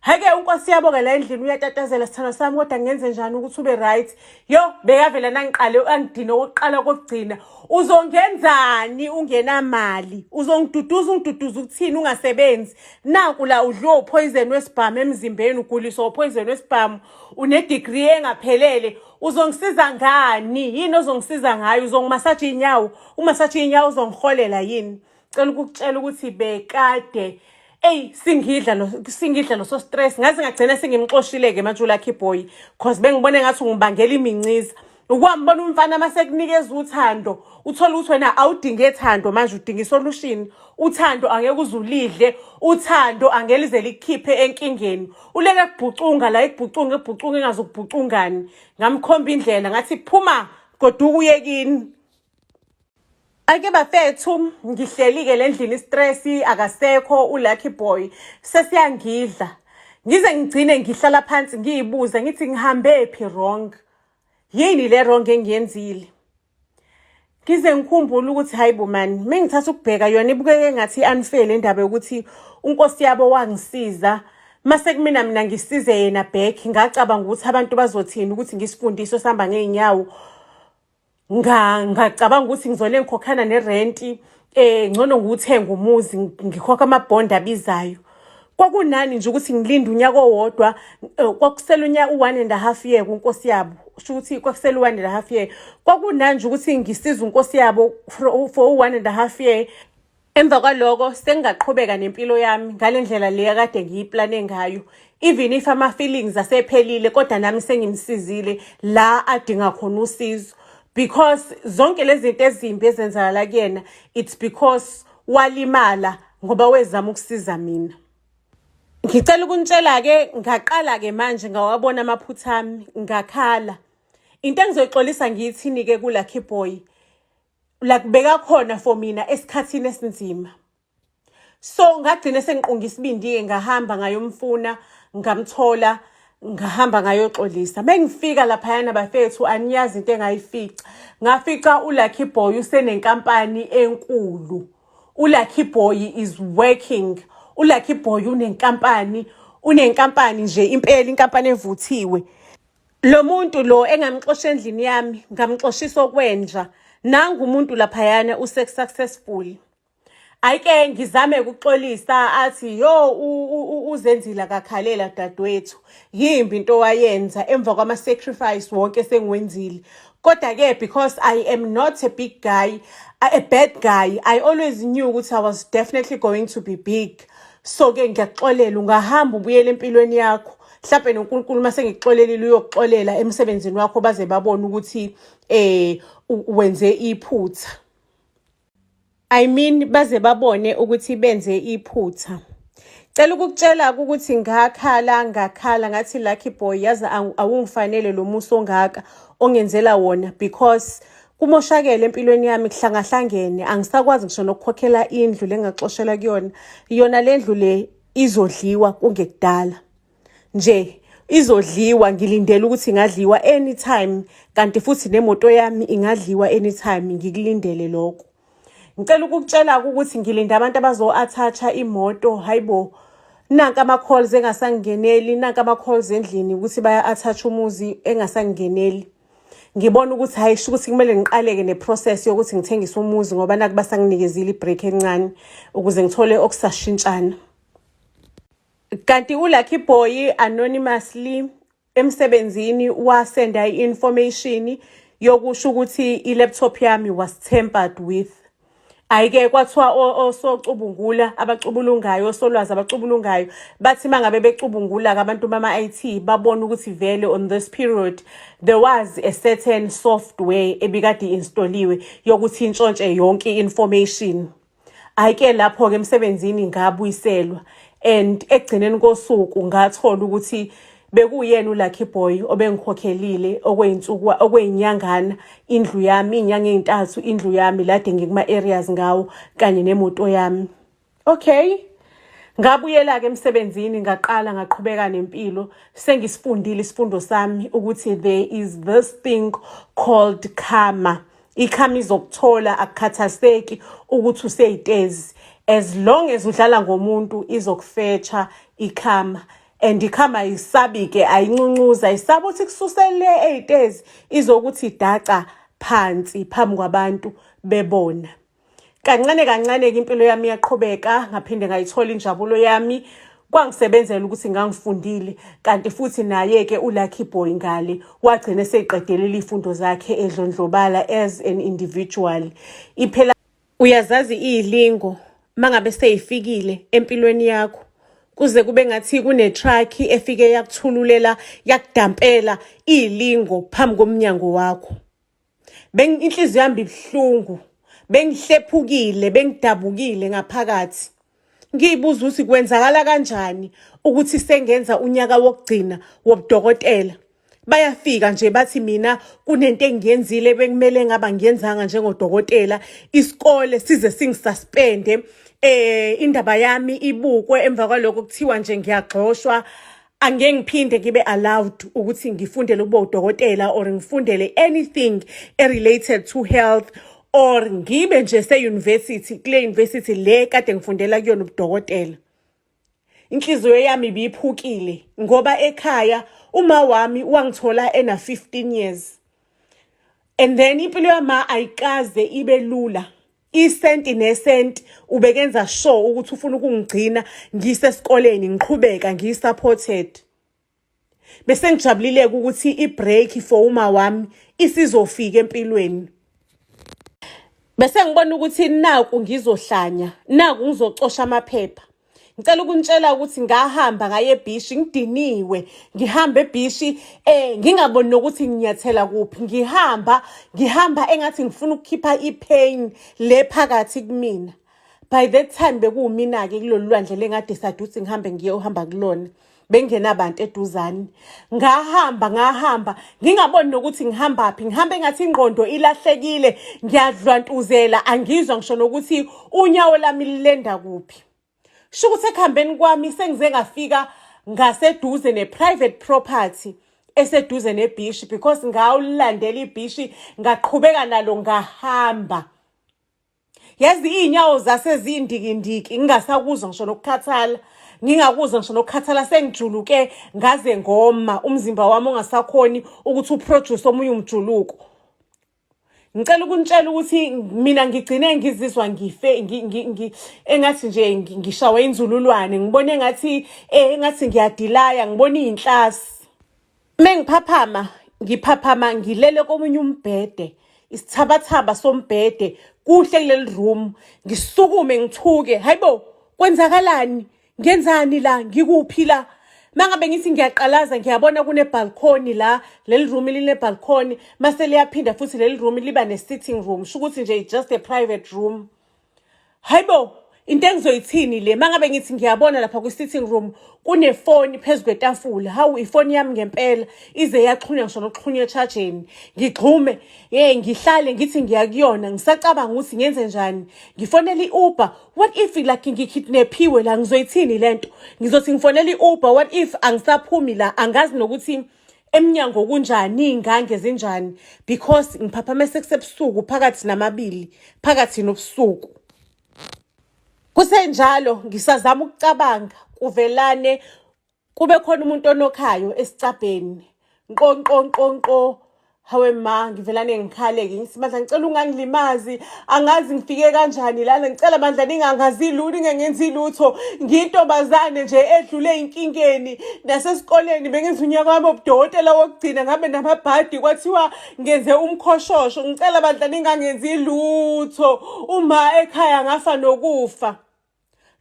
Hake unkosi yabo-ke la endlini uyatatazela sithando sami kodwa ngenze njani ukuthi ube right. Yo bekavela nangiqale angidine okokuqala kokugcina. Uzongenzani ungenamali? Ungiduduza ukuthini ungasebenzi? Nanku la udliwe uphoyizeni wesibhamu emzimbeni, uguliswa uphoyizeni wesibhamu, une-degree engaphelele. Uzongisiza ngani? Yini ozongisiza ngayo? Uzongimasaja iy'nyawo? Umasaja iy'nyawo uzongiholela yini? Cela ukukutshela ukuthi bekade singidla lo so stress ngaze ngagcina sengimxoshile-ke manje uLucky Boy cause bengibone ngathi ungibangela iminciza. Ukwambona umfana masekunikeza uthando uthola ukuthi wena awudinge thando manje udinga isolution. Uthando angeke uzulidle, uthando angeke lize likhiphe enkingeni. Uleke kubhucunga la ekubhucunga engazokubhucungani. Ngamkhomba indlela ngathi phuma goduka uyekini. Ake bafethu ngihleli-ke le ndlini stress akasekho uLucky Boy sesiyangidla. Ngize ngigcine ngihlala phansi ngiyibuza ngithi ngihambe phi wrong. Yini le wrong engiyenzile? Ngize ngikhumbula ukuthi hayibo man, mengithatha ukubheka yona ibukeke ngathi unfair le ndaba yokuthi unkosi yabo wangisiza. Mase kumina mina ngisize yena back ngacabanga ukuthi abantu bazothini ukuthi ngisifundiso sihamba ngeenyawo. Ngacabanga ukuthi ngizole ngikhokhana nerenti ngcono nguthenga umuzi ngikhokha amabhondi abizayo. Kwakunani nje ukuthi ngilinde unyaka owodwa kwakusela unyaka u1.5 year kunkosi yabo. Usho ukuthi kwakusela u1.5 year. Kwakunani nje ukuthi ngisize unkosi yabo for u1.5 year. Emva kwaloko sengaqhubeka nempilo yami ngalendlela leya kade ngiyiplane ngayo. Even if ama feelings asephelile kodwa nami sengimsizile la adinga khona usizo. Because zonke lezi zinto ezimbi ezenzakala kuyena it's because walimala ngoba wezama ukusiza mina. Ngicela ukunitshela-ke ngaqala-ke manje ngawabona amaphutha ami ngakhala. Into engizoyixolisa ngiyithini-ke kuLucky Boy la kubeka khona for mina esikhathini esinzima. So ngagcina sengiqunga isibindi-ke ngahamba ngayomfuna ngamthola ngahamba ngayoxolisa. Mengifika laphayana bafethu aniyazi into engayifica. Ngafica uLucky Boy usenenkampani enkulu. uLucky Boy is working. uLucky Boy unenkampani nje impela inkampani evuthiwe. Lo muntu lo engamxosha endlini yami ngamxoshisa okwenja. Nangu umuntu laphayana successful. Ayike ngizame ukuxolisa athi yo uzenzile akakhalela dadewethu. Yimbi into wayenza emva kwama sacrifice wonke sengiwenzile. Kodwa ke because I am not a big guy, a bad guy, I always knew ukuthi I was definitely going to be big. So ke ngiyaxolela ungahamba ubuyele empilweni yakho. Mhlawumbe noNkulunkulu mase ngixolelile uyoxolela emsebenzini wakho baze babone ukuthi wenze iphutha. I mean baze babone ukuthi benze iphutha. Cela ukukutshela ukuthi ngakhala ngathi Lucky Boy yazi awungifanele lo muso ongaka ongenzela wona because kumoshakele empilweni yami kuhlangahlangene angisakwazi ngisho nokukhokhela indlu lengaxoshela kuyona. Yona le ndlu le izodliwa kungekudala. Nje izodliwa ngilindele ukuthi ingadliwa anytime kanti futhi nemoto yami ingadliwa anytime ngikulindele lokho. Ngicela ukukutshela ukuthi ngilinda abantu abazo-athacha imoto. Hayibo nanka ama-calls engasangingeneli, nanka ama-calls endlini ukuthi baya-athacha umuzi engasangingeneli. Ngibona ukuthi hayi sho ukuthi kumele ngiqaleke neprocess yokuthi ngithengise umuzi ngoba naku basanginikezile ibreak encane ukuze ngithole okusashintshana. Kanti uLucky Boy anonymously emsebenzini wasenda i-information yokusho ukuthi i-laptop yami was tampered with. Ayike kwathiwa osocubungula abacubulungayo osolwazi abacubulungayo bathi mangabe becubungula abantu bama IT babona ukuthi vele on this period there was a certain software ebikade instaliwe yokuthi intshontshe yonke information. Ayike lapho ke emsebenzini ngabuyiselwa and egcineni kosuku ngathola ukuthi bekuyena uLucky Boy obengikhokhelile okweinsuku okweyinyangana indlu yami inyanga ezintathu indlu yami lade ngikuma areas ngawo kanye nemoto yami. Okay, ngabuyela ke emsebenzini ngaqala ngaqhubeka nempilo sengisifundile isifundo sami ukuthi there is this thing called karma. Ikarma izokuthola akukhathaseki ukuthi useyitezi as long as udlala ngomuntu izokufetcha ikarma. and ikhama isabi-ke ayincuncuzwa isaba ukuthi kususele ey'tezi izokuthi daca phansi phambi kwabantu bebona. Kancane kancane-ke impilo yami yaqhubeka ngaphinde ngayithola injabulo yami. Kwangisebenzela ukuthi ngangifundile kanti futhi naye-ke uLucky Boy ngale wagcina eseyiqedelela iy'fundo zakhe edlondlobala as an individual. Iphela uyazazi iy'lingo mangabe seyifikile empilweni yakho kuze kube ngathi kune-truck efike yakuthululela yakudampela iy'lingo phambi komnyango wakho. Inhliziyo yami ibuhlungu, bengihlephukile, bengidabukile ngaphakathi. Ngiyibuza ukuthi kwenzakala kanjani ukuthi sengenza unyaka wokugcina wobudokotela. Bayafika nje bathi mina kunento engiyenzile bekumele ngaba ngiyenzanga njengodokotela, isikole size singisuspende, indaba yami ibukwe, emva kwalokho kuthiwa nje ngiyagxoshwa. Angeke ngiphinde ngibe allowed ukuthi ngifundele ukuba udokotela or ngifundele anything related to health, or ngibe nje se-university, kule university le kade ngifundela kuyona ubudokotela. Inhliziyo yami ibiphukile ngoba ekhaya uma wami wangithola ena 15 years. And then impilo yama ayikaze ibe lula. Isenti nesenti ubekenza sure ukuthi ufuna ukungigcina ngisesikoleni ngiqhubeka ngisupported. Bese ngijabulile ukuthi ibreak for uma wami isizofika empilweni. Bese ngibona ukuthi naku ngizohlanya, naku ngizocosha amaphepha. Ngicela ukunitshela ukuthi ngahamba ngaye eBhishi ngidiniwe, ngihamba eBhishi ngingaboni nokuthi nginyathela kuphi. Ngihamba engathi ngifuna ukukhipha ipain le phakathi kumina. By that time bekuwumina-ke kulolu lwandle lengade saduthi ngihambe ngiyohamba kulona. Bengenabantu eduzane. Ngahamba ngingaboni nokuthi ngihambaphi, ngihambe ngathi ingqondo ilahlekile, ngiyadlwantuzela, angizwa ngisho nokuthi unyawo lami lilenda kuphi. Sho ukuthi ekuhambeni kwami sengize ngafika ngaseduze ne-private property eseduze neBhishi, because ngawulandela iBhishi ngaqhubeka nalo ngahamba. Yazi iy'nyawo zasezindikindiki ngingasakuzwa ngisho nokukhathala. Ngingakuzwa ngisho nokukhathala sengijuluke ngaze ngoma, umzimba wami ungasakhoni ukuthi uproduce omunye umjuluko. Ngicela ukunitshela ukuthi mina ngigcine ngizizwa engathi nje ngishawe inzululwane, ngibone engathi ngiyadilaya, ngibona iy'nhlasi. Ngiphaphama ngilele komunye umbhede, isithabathaba sombhede, kuhle kuleli room, ngisukume ngithuke, hayibo kwenzakalani? Ngenzani la? Ngikuphi la? Mangabe ngithi ngiyaqalaza ngiyabona kunebalcony la, leli room linebalcony, mase liyaphinda futhi leli room liba ne-sitting room. Sho ukuthi nje just a private room. Hayibo, into engizoyithini le? Mangabe ngithi ngiyabona lapha kwi-sitting room kunefoni phezu kwetafula. Hawu, ifoni yami ngempela ize yaxhunywa ngisho nokuxhunywa echargeni. Ngigxume, ngihlale ngithi ngiyakuyona, ngisacabanga ukuthi ngenze njani. Ngifonela i-Uber. What if like ngikidnaphiwe la, ngizoyithini lento? Ngizothi ngifonela i-Uber, what if angisaphumi la, angazi nokuthi emnyango kunjani, iy'ngange zinjani, because ngiphaphame sekusebusuku phakathi namabili, phakathi nobusuku. Kusenjalo ngisazama ukucabanga kuvelane kube khona umuntu onokhayo esicabheni. Nqonqo hawe ma, ngivelane ngikhale-ke ngithi bandla ngicela ungangilimazi, angazi ngifike kanjani lana, ngicela bandla ningangazi lutho, ningangenzi lutho, ngiyintombazane nje edlule ey'nkingeni, nasesikoleni bengenza unyaka wami wobudokotela wokugcina, ngabe namabhadi kwathiwa ngenze umkhoshosho. Ngicela bandla ningangenzi lutho, uma ekhaya ngafa nokufa.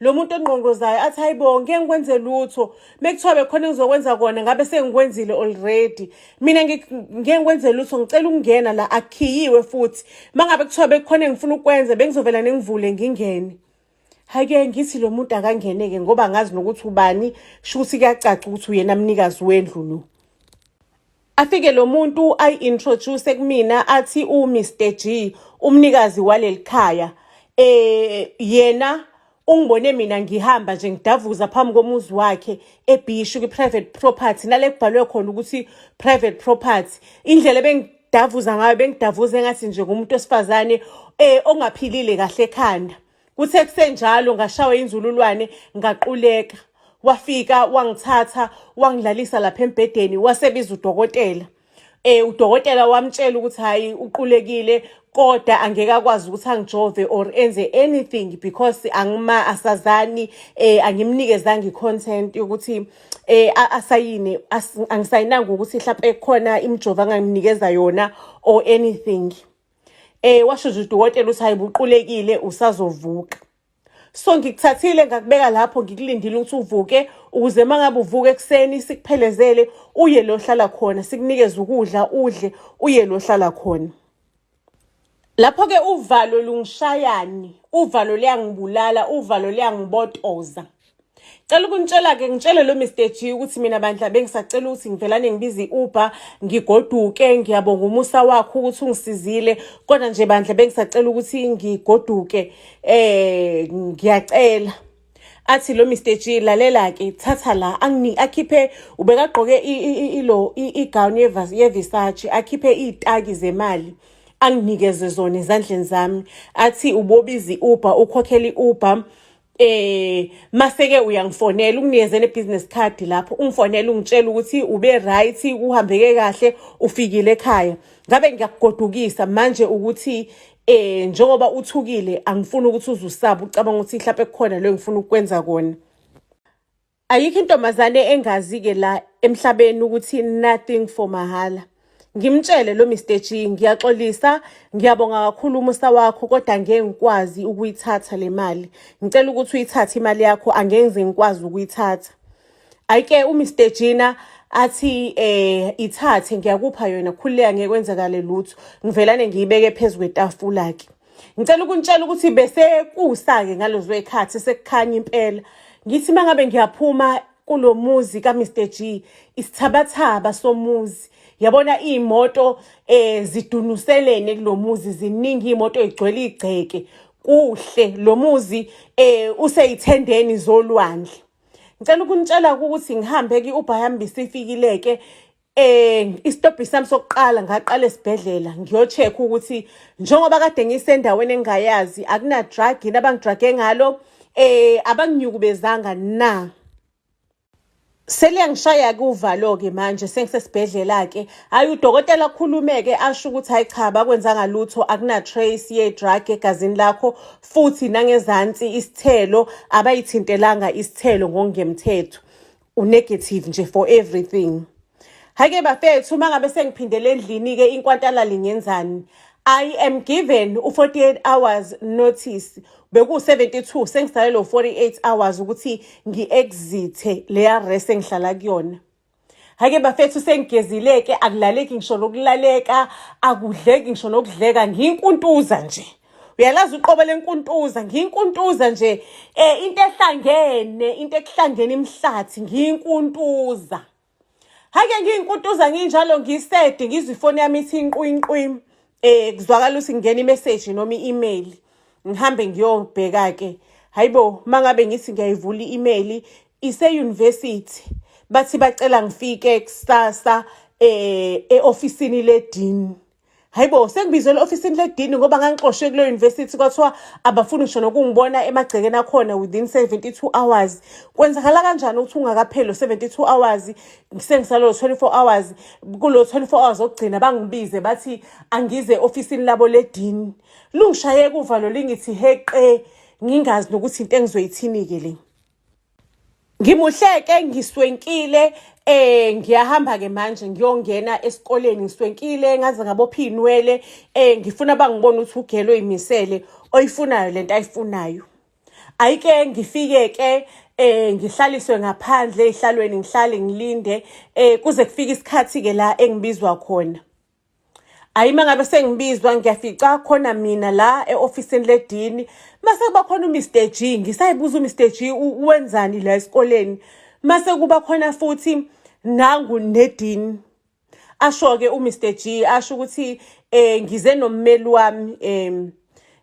Lo muntu onqonqozayo athi hayibo ngeke ngikwenze lutho, mekuthiwa bekhona engizokwenza kona ngabe sengikwenzile already. Mina ngeke ngikwenze lutho, ngicela ukungena la, akhiyiwe futhi. Mangabe kuthiwa bekhona engifuna ukwenza bengizovela nengivule ngingene. Hayi-ke ngithi lo muntu akangene-ke ngoba ngazi nokuthi ubani, sho ukuthi kuyacaca ukuthi uyena mnikazi wendlu lo. Afike lo muntu ayi-introduce kumina athi Mr. G, umnikazi waleli khaya. Yena ungibone mina ngihamba nje ngidavuza phambi komuzi wakhe eBhishi kwi-private property, nale kubhalwe khona ukuthi private property. Indlela bengidavuza ngayo bengidavuza engathi nje ngumuntu wesifazane ongaphilile kahle ekhanda. Kuthe kusenjalo ngashawa inzululwane ngaquleka. wafika wangithatha wangilalisa lapha embhedeni wasebiza udokotela. Udokotela wamtshela ukuthi hayi uqulekile kodwa angeke akwazi ukuthi angijove or enze anything because asazani angimnikezanga i-consent yokuthi asayine angisayinanga ukuthi mhlawumbe khona imijova angangimnikeza yona or anything. Washo nje udokotela uthi hayi buqulekile usazovuka. So ngikuthathile ngakubeka lapho ngikulindile ukuthi uvuke ukuze mangabe uvuka ekseni sikuphelezele uye lo hlala khona sikunikeze ukudla udle uye lo hlala khona. Lapho ke uvalo lungishayani, uvalo liyangibulala, uvalo liyangibotoza. Cela ukunitshela ke ngitshele lo Mr G ukuthi mina bandla bengisacela ukuthi ngivelane ngibize Uber ngigoduke ngiyabonga umusa wakho ukuthi ungisizile kodwa nje bandla bengisacela ukuthi ngigoduke ngiyacela. Athi lo Mr G lalela ke thatha la akhiphe ubekagqoke igown ye-Versace akhiphe izitaki zemali anginikeze zona ezandleni zami athi ubobizi Uber ukhokhela iUber maseke uyangifonela unginikeze ne-business card lapho ungifonela ungitshela ukuthi ube right kuhambeke kahle ufikile ekhaya ngabe ngiyakugodukisa manje ukuthi njengoba uthukile angifuni ukuthi uzusaba ucabanga ukuthi mhlawumbe kukhona lo ngifuna ukwenza kona. Ayikho intombazane engazi ke la emhlabeni ukuthi nothing for mahala. Ngimtshele lo Mr G ngiyaxolisa ngiyabonga kakhulu umusa wakho kodwa ngeke ngikwazi ukuyithatha le mali. Ngicela ukuthi uyithathe imali yakho angeke ngikwazi ukuyithatha. Ayike uMr Gina athi ithathe ngiyakupha yona khuleka ngeke kwenzakale lutho ngivelane ngiyibeke phezulu kwetafula ke. Ngicela ukunitshela ukuthi bese kusake ngalozo ekhathi sekukhanya impela. Ngithi mangabe ngiyaphuma kulo muzi ka Mr G isithabathaba somuzi. Yabona imoto zidunuselene kulomuzi ziningi imoto egcwele igceke kuhle lo muzi useyithendeni zolwandle. Ngicela ukunitshela ukuthi ngihambe ke Uber yami sifikileke istop sami sokuqala ngaqala esibhedlela ngiyocheck ukuthi njengoba kade ngisendaweni engayazi akuna drug yini abangidrage ngalo abanginyukubezanga na. Seliyangishaya kuvalo ke manje sengisesibhedlela ke hayi udokotela khulumeke asho ukuthi hayi cha bakwenzanga lutho akuna trace ye drug egazini lakho futhi nangezansi isithelo abayithintelanga isithelo ngokungemthetho unegative nje for everything. Hake bafethu mangabe sengiphindele endlini ke inkwantala lingenzani. I am given 48 hours notice beku 72 sengisalelo 48 hours ukuthi ngiexite le arrest engihlala kuyona. Hake bafethu sengigezileke akulaleki ngisho lokulaleka akudleki ngisho nokudleka nginkuntuza nje. Uyalazi uqobo lenkuntuza nginkuntuza nje into ekuhlangene imhlathi nginkuntuza. Hake nginkuntuza nginjalo ngisede ngizifone yami ithi inqwinqwi kuzwakala ukuthi ngene imessage noma i-email ngihambe ngiyobheka ke hayibo mangabe ngithi ngiyayivula i-email ise-university bathi bacela ngifike kusasa e-ofisini le-dean. Hayibo sengibizwe e-ofisini le-dean ngoba ngangixoshwe kule university kwathiwa abafuni ngisho nokungibona emagcekeni akhona within 72 hours. Kwenzakala kanjani ukuthi ungakapheli 72 hours sengisalo 24 hours kulo 24 hours okugcina bangibize bathi angize ofisini labo le-dean. Lungishaye kuvalo lingithi heqe ngingazi nokuthi into engizoyithini ke le. Ngimuhleke ngiswenkile ngiyahamba ke manje ngiyongena esikoleni ngiswenkile ngaze ngabopha inwele ngifuna bangibona ukuthi ugelo imisele oyifunayo lento ayifunayo. Ayike ngifike ke ngihlaliswe ngaphandle ehlalweni ngihlale ngilinde kuze kufike isikhathi ke la engibizwa khona. Ayima ngabe sengibizwa ngiyafica khona mina la e-ofisini le-dean mase kuba khona uMr G ngisayibuza uMr G wenzani la esikoleni mase kuba khona futhi nangu ne-dean asho ke uMr G asho ukuthi ngize nommeli wami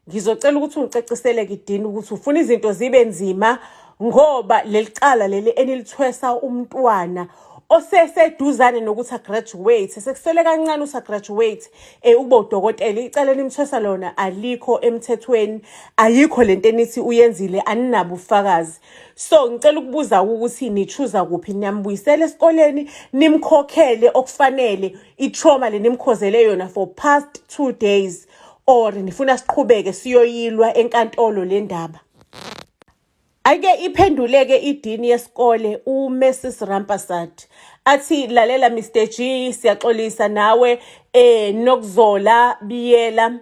ngizocela ukuthi ungicacisele ke dean ukuthi ufuna izinto zibe nzima ngoba lelicala leli enilithwesa umntwana oseseduzane nokuthi agraduate, sekusele kancane uthi agraduate ukuba udokotela, icala elimthwesa lona alikho emthethweni, ayikho lento enithi uyenzile, aninabo ubufakazi. So ngicela ukubuza ukuthi nichuza kuphi, niyambuyisela esikoleni nimkhokhele okufanele i-trauma le nimkhozele yona for past 2 days, or nifuna siqhubeke siyoyilwa enkantolo le ndaba. Ake iphenduleke idini yesikole uMrs Rampasad athi, lalela Mr G, siyaxolisa nawe nokuzola biyela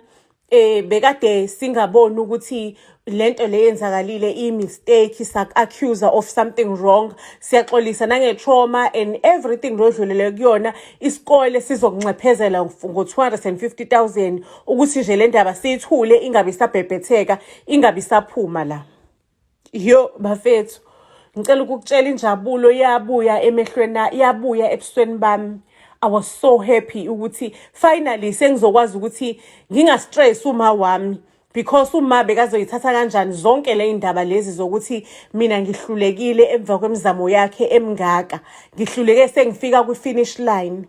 bekade singaboni ukuthi lento leyenzakalile i-mistake, sak-accuser of something wrong. Siyaxolisa nange-trauma and everything lodlulele kuyona. Isikole sizokunxephezela ngo-250,000 ukuthi nje le ndaba siyithule, ingabe isabhebhetheka, ingabe isaphuma la. Yo bafethu, ngicela ukukutshela injabulo yabuya emehlweni, yabuya ebusweni bami. I was so happy ukuthi finally sengizokwazi ukuthi ngingastress uma wami, because uma bekazoyithatha kanjani zonke le indaba lezi zokuthi mina ngihlulekile emva kwemizamo yakhe emingaka, ngihluleke sengifika kwi-finish line.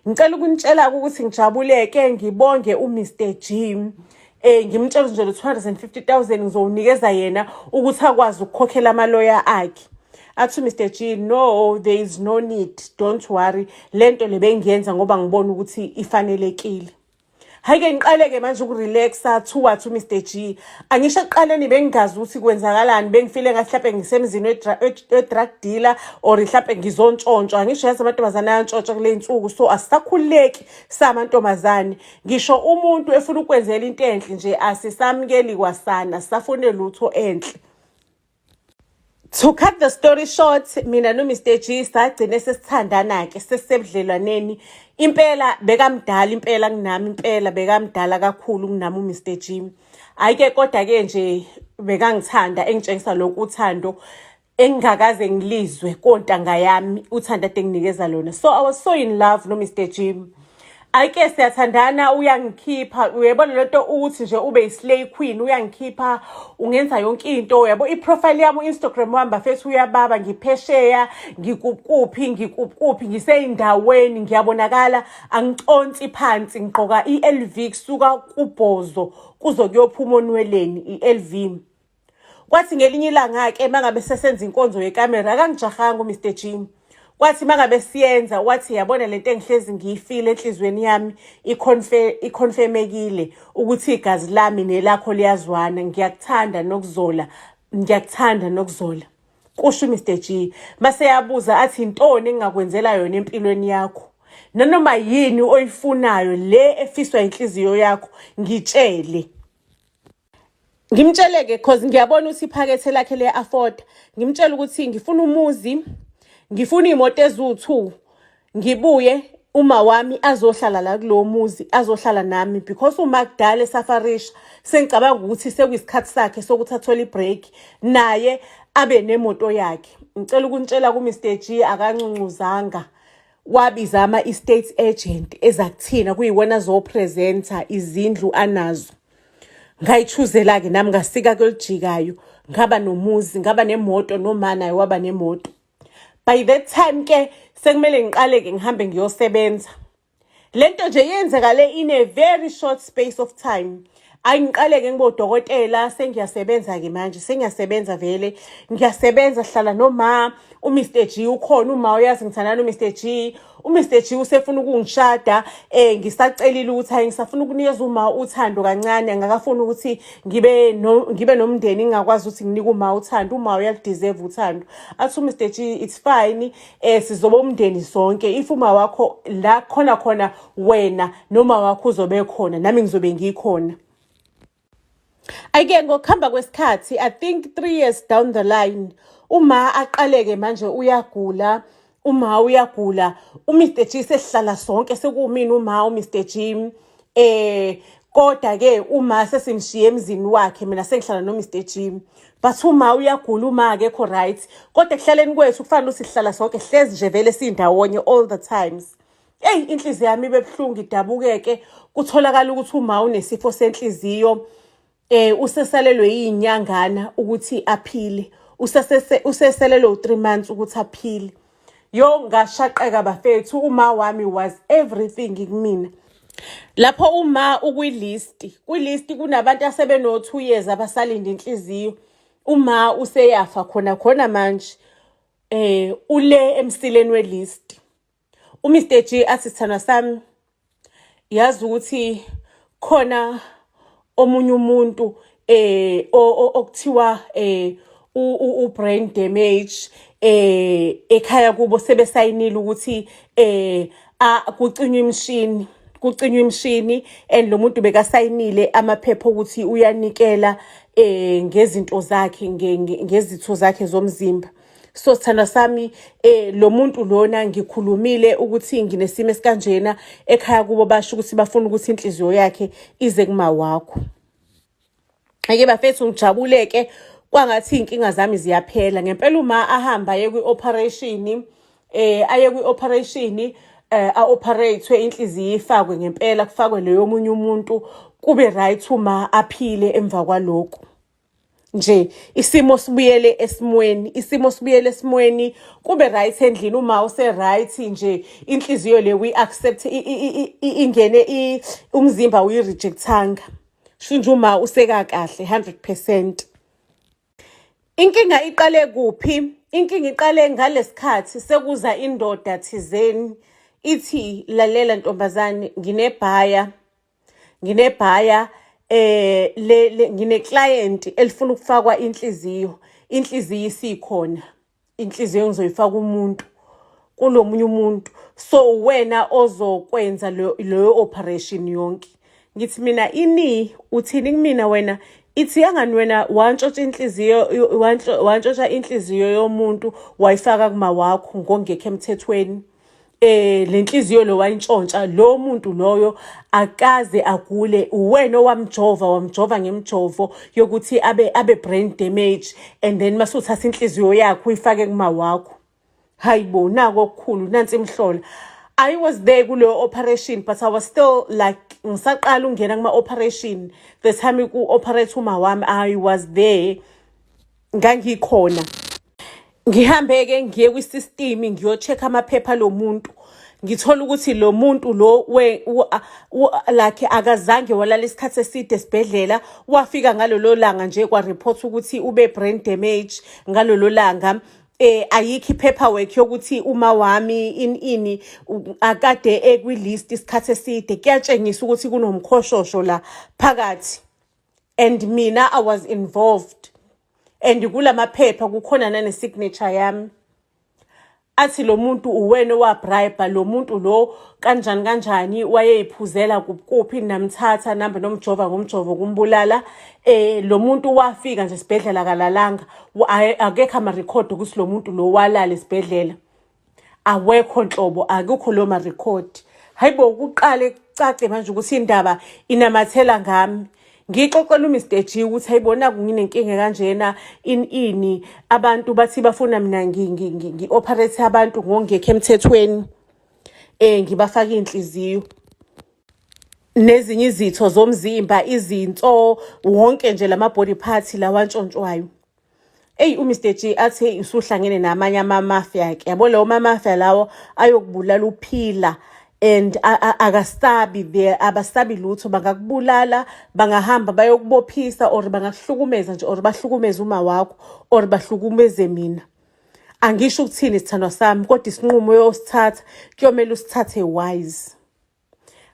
Ngicela ukunitshela ukuthi ngijabuleke, ngibonge uMr G. Ngimtshela nje lo 250,000 ngizowunikeza yena ukuthi akwazi ukukhokhela amaloya akhe. Athi Mr G, no, there is no need, don't worry, lento le bengiyenza ngoba ngibona ukuthi ifanelekile. Hake ngiqaleke manje ukurelaxa wathi Mr G, angisho ekuqaleni bengingazi ukuthi kwenzakalani, bengifile ngathi mhlawumbe ngisemzini we-drug dealer or mhlawumbe ngizontshontshwa. Angisho yazi amantombazane ayantshontsha kule insuku, so asisakhululeki samantombazane. Ngisho umuntu efuna ukwenzela into enhle nje asisamukeli kwasana, sisafune lutho enhle. To cut the story short, mina no Mr G sagcine sesithandana-ke, sesisebudlelwaneni. Impela bekamdala, impela kunami, impela bekamdala kakhulu kunami uMr G. Ayike kodwa-ke nje bekangithanda, engitshengisa lokhu uthando engingakaze ngilizwe kontanga yami, uthando ade nginikeza lona. So I was so in love no Mr G. Ayike siyathandana, uyangikhipha, uyabona lento ukuthi nje ube islay queen, uyangikhipha, ungenza yonke into. Yabo iprofile yami uInstagram wami bafethu uyababa, ngiphesheya, ngikuphi, ngiseyindaweni, ngiyabonakala, angiconsi phansi, ngigqoka iLV kusuka kubhozo kuzo kuyophuma onweleni iLV. Kwathi ngelinye ilanga-ke mangabe sesenza inkonzo yekamera, akangijahanga uMr G. Kwathi mangabe siyenza, wathi yabona lento engihlezi ngiyifile enhlizweni yami iconfirmekile ukuthi igazi lami nelakho liyazwana, ngiyakuthanda nokuzola, ngiyakuthanda nokuzola. Kusho uMr G, mase yabuza athi intoni engingakwenzela yona empilweni yakho, nanoma yini oyifunayo le efiswa inhliziyo yakho ngitshele. Ngimtsheleke because ngiyabona ukuthi iphakethe lakhe le-afford. Ngimtshela ukuthi ngifuna umuzi, ngifuna imoto eziwu-2, ngibuye uma wami azohlala la kulowo muzi, azohlala nami, because uma kudala esafarisha sengicabanga ukuthi sekuyisikhathi sakhe sokuthi athole ibreak, naye abe nemoto yakhe. Ngicela ukunitshela kuMr G akancunцузanga, wabiza ama-estate agent ezakuthina kuyiwona zopresenta izindlu anazo. Ngayithuzela-ke nami ngasika kwelijikayo, ngaba nomuzi, ngaba nemoto, noma naye waba nemoto. By that time ke sekumele ngiqale-ke ngihambe ngiyosebenza. Lento nje yenzekale in a very short space of time. Angiqale-ke ngibe udokotela, sengiyasebenza-ke manje, sengiyasebenza vele, ngiyasebenza, hlala noma uMr G ukhona, uma uyazi ngithandana noMr G. uMr G usefuna ukungishada, ngisacelile ukuthi hayi ngisafuna ukunikeza uma uthando kancane, ngakafuna ukuthi ngibe nomndeni, ngingakwazi ukuthi nginike uma uthando, uma uyalideserve uthando. Athi uMr G it's fine, sizoba umndeni sonke, if uma wakho la khona wena noma wakho uzobe khona, nami ngizobe ngikhona. Ayike ngokuhamba kwesikhathi, I think 3 years down the line, uma aqaleke manje uyagula, uMr G sesihlala sonke, sekumina uma uMr G, kodwa-ke uma sesimshiye emzini wakhe, mina sengihlala noMr G. But uma uyagula, uma akekho right, kodwa ekuhlaleni kwethu kufanele ukuthi sihlala sonke, hlezi nje vele sindawonye all the times. Inhliziyo yami ibebuhlungu idabukeke, kutholakala ukuthi uma unesifo senhliziyo, usesalelwe izinyangana ukuthi aphile, usesalelwe 3 months ukuthi aphile. Yo ngashaqeka bafethu, uma wami was everything kumina. Lapho uma kwilisti kunabantu asebeno 2 years abasalinda inhliziyo. Uma useyafa khona manje ule emsileni welist. uMr G athi sithana sami, yazi ukuthi khona omunye umuntu okuthiwa brain damage ekhaya kubo sebesayinile ukuthi kucinywa imishini and lo muntu bekasayinile amaphepha ukuthi uyanikela ngezinto zakhe ngezitho zakhe zomzimba. So sithanda sami lo muntu lona ngikhulumile ukuthi nginesimo esikanjena ekhaya kubo, basho ukuthi bafuna ukuthi inhliziyo yakhe ize kuma wakho. Ake bafethu ngijabuleke kwangathi inkinga zami ziyaphela ngempela. Uma ahamba aye kwi-operation a-operathwe inhliziyo ifakwe ngempela, kufakwe leyo omunye umuntu, kube right uma aphile emva kwalokho. Nje isimo sibuyele esimweni kube right endlini. Uma use right nje inhliziyo le we accept ingene umzimba uyi rejectanga, shinje uma useka kahle 100%. Inkinga iqale kuphi? Inkinga iqale ngalesikhathi sekuza indoda thizeni ithi, lalela ntombazane, nginebhaya ngine client elifuna ukufakwa inhliziyo isikhona, inhliziyo ngizoyifaka kulomunye umuntu, so wena ozokwenza leyo operation yonke. Ngithi mina uthini kumina wena? Ithi yangani wena wantshontsha inhliziyo yomuntu wayifaka kuma wakho ngongekho emthethweni. Le nhliziyo lo wayintshontsha, lo muntu loyo akaze agule, uwena wamjova ngemjovo yokuthi abe brain damage, and then masuthatha inhliziyo yakho uyifake kuma wakho. Hayibo, nako okukhulu, nansi imhlola. I was there kuleyo operation, but I was still like ngisaqala ungena kuma operation. The time ku-operate uma wami, I was there, ngangikhona. Ngihambeke ngiye kwi-system ngiyo-check amaphepha lo muntu, ngithola ukuthi lo muntu lo like akazange walala isikhathi eside esibhedlela. Wafika ngalolo langa nje kwa report ukuthi ube brain damage ngalolo langa. Ayikho paperwork yokuthi uma wami akade ekwilist isikhathi eside. Kuyatshengisa ukuthi kunomkhoshosho la phakathi, and mina I was involved, and kula maphepha kukhona nane signature yami. Athi lo muntu uwena wabribe lo muntu lo kanjani wayeyiphuzela kuphi, namthatha namba nomjova ngomjovo kumbulala. Lo muntu wafika nje esibhedlela kalalanga, akekho ama record ukuthi lo muntu lo walala esibhedlela, awekho nhlobo, akukho lo ma record. Hayibo, kuqale kucace manje ukuthi indaba inamathela ngami. Ngixoxela uMr G ukuthi hayibona nginenkinga kanjena abantu bathi bafuna mina ngi-operate abantu ngongekho emthethweni, ngibafaka inhliziyo nezinye izitho zomzimba, izinso, wonke nje lama body parts lawa ntshontshwayo. uMr G athi usuhlangene namanye ama-mafia ke, yabo lawo ma-mafia lawo ayokubulala uphila, and abasabi lutho. Bangakubulala, bangahamba bayokubophisa, or bangakuhlukumeza nje, or bahlukumeze uma wakho, or bahlukumeze mina. Angisho ukuthini sithandwa sami, kodwa isinqumo yosithatha kuyomela usithathe wise.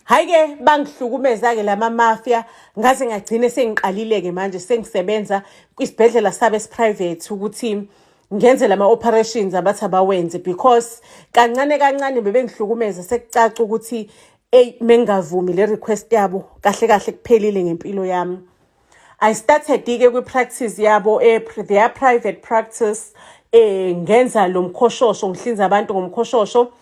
Hayi-ke bangihlukumeza-ke lama mafia, ngaze ngagcine sengiqalile-ke manje sengisebenza kwisibhedlela sabe private ukuthi ngenze lama operations abathi abawenze, because kancane bebengihlukumeza. Sekucaca ukuthi mengavumi le request yabo kahle kuphelile ngempilo yami. I started-ke kwi-practice yabo, their private practice, ngenza lo mkhoshosho, ngihlinza abantu ngomkhoshosho,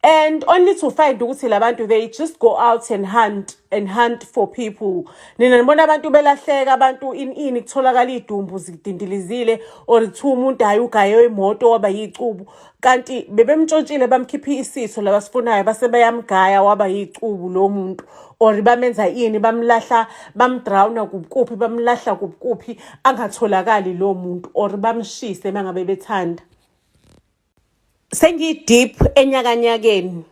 and only to find ukuthi labantu they just go out and hunt for people. Nina nibona abantu belahleka, abantu kutholakala idumbu zidindilizile, or two umuntu ayugayo imoto waba yicubu, kanti bebemtshontshile bamkhiphi isitho labasifunayo base bayamgaya waba yicubu lo muntu, or bamenza bamlahla, bamdrawna kuphi, bamlahla kuphi angatholakali lo muntu, or bamshise mangabe bethanda. sengiyi-deep enyakanyakeni.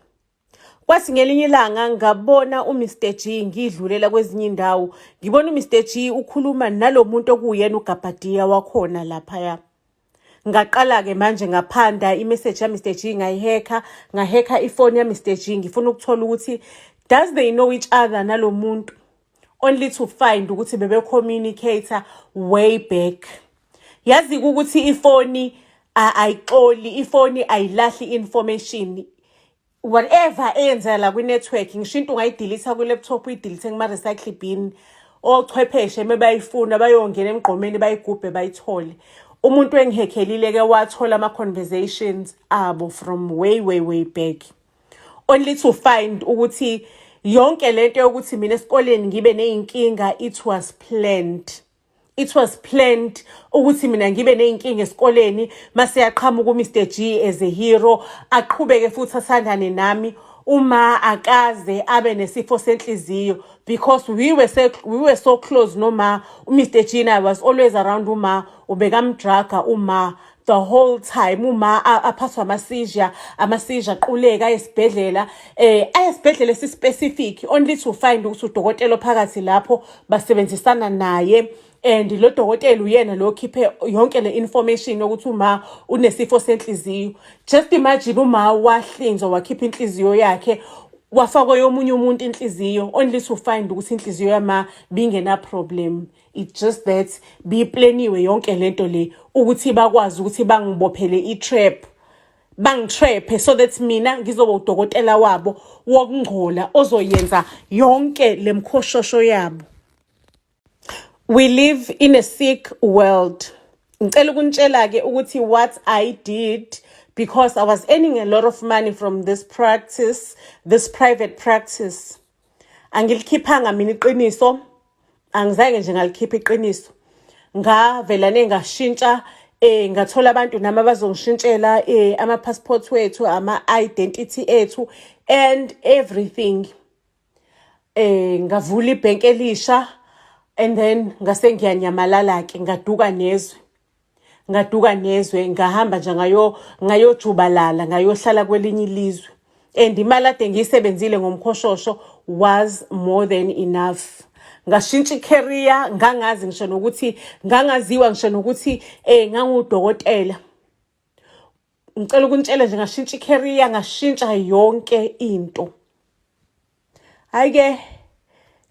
Kwathi ngelinye ilanga ngabona uMr G ngidlulela kwezinye indawo. Ngibona uMr G ukhuluma nalomuntu okuyena uGabadiya wakhona laphaya. Ngaqala-ke manje ngaphanda imessage yaMr G ngaheka ifoni yaMr G ngifuna ukuthola ukuthi does they know each other nalo muntu, only to find ukuthi bebe-communicator way back. Yazi ukuthi ifoni ayixoli, ifoni ayilahli information. Whatever eyenzeka la kwi-network ngisho into ungayidelete kwi-laptop uyidelete kuma-recycle bin. Ochwepheshe mebayifuna bayongena emgqomeni bayigubhe bayithole. Umuntu engihekhelile-ke wathola ama-conversations abo from way back, only to find ukuthi yonke lento yokuthi mina esikoleni ngibe ney'nkinga, it was planned. It was planned ukuthi mina ngibe ney'nkinga esikoleni mase yaqhamuka uMr G as a hero, aqhubeke futhi asandane nami uma akaze abe nesifo senhliziyo, because we were so close noma. uMr G was always around uma, ubekamdraga uma the whole time. Uma aphathwa ama-seizure aquleka ayesibhedlela esi-specific, only to find ukuthi udokotela phakathi lapho basebenzisana naye, and lo dokotela uyena lo khiphe yonke le information yokuthi uma unesifo senhliziyo. Just imagine uma wahlinzwa wakhipha inhliziyo yakhe wafakwa yomunye umuntu inhliziyo, only to find ukuthi inhliziyo yama bingena problem. It's just that biplaniwe yonke lento le ukuthi bakwazi ukuthi bangibophele i-trap, bangitraphe, so that mina ngizoba udokotela wabo wokungcola ozoyenza yonke lemkhoshosho yabo. We live in a sick world. Ngicela ukunitshela-ke ukuthi what I did, because I was earning a lot of money from this practice, this private practice. Angilikhipanga mina iqiniso, angizange nje ngalikhipha iqiniso. Ngavelane ngashintsha, ngathola abantu nami abazongishintshela ama-passport wethu, ama-identity ethu and everything. Ngavula ibhenki elisha, and then ngase ngiyanyamalala-ke ngaduka nezwe ngahamba nje ngayojubalala ngayohlala kwelinye ilizwe, and imali ade ngiyisebenzile ngomkhoshosho was more than enough. Ngashintsha i-career, ngangaziwa ngisho nokuthi ngangudokotela. Ngicela ukunitshela nje ngashintsha i-career, ngashintsha yonke into. Hayi-ke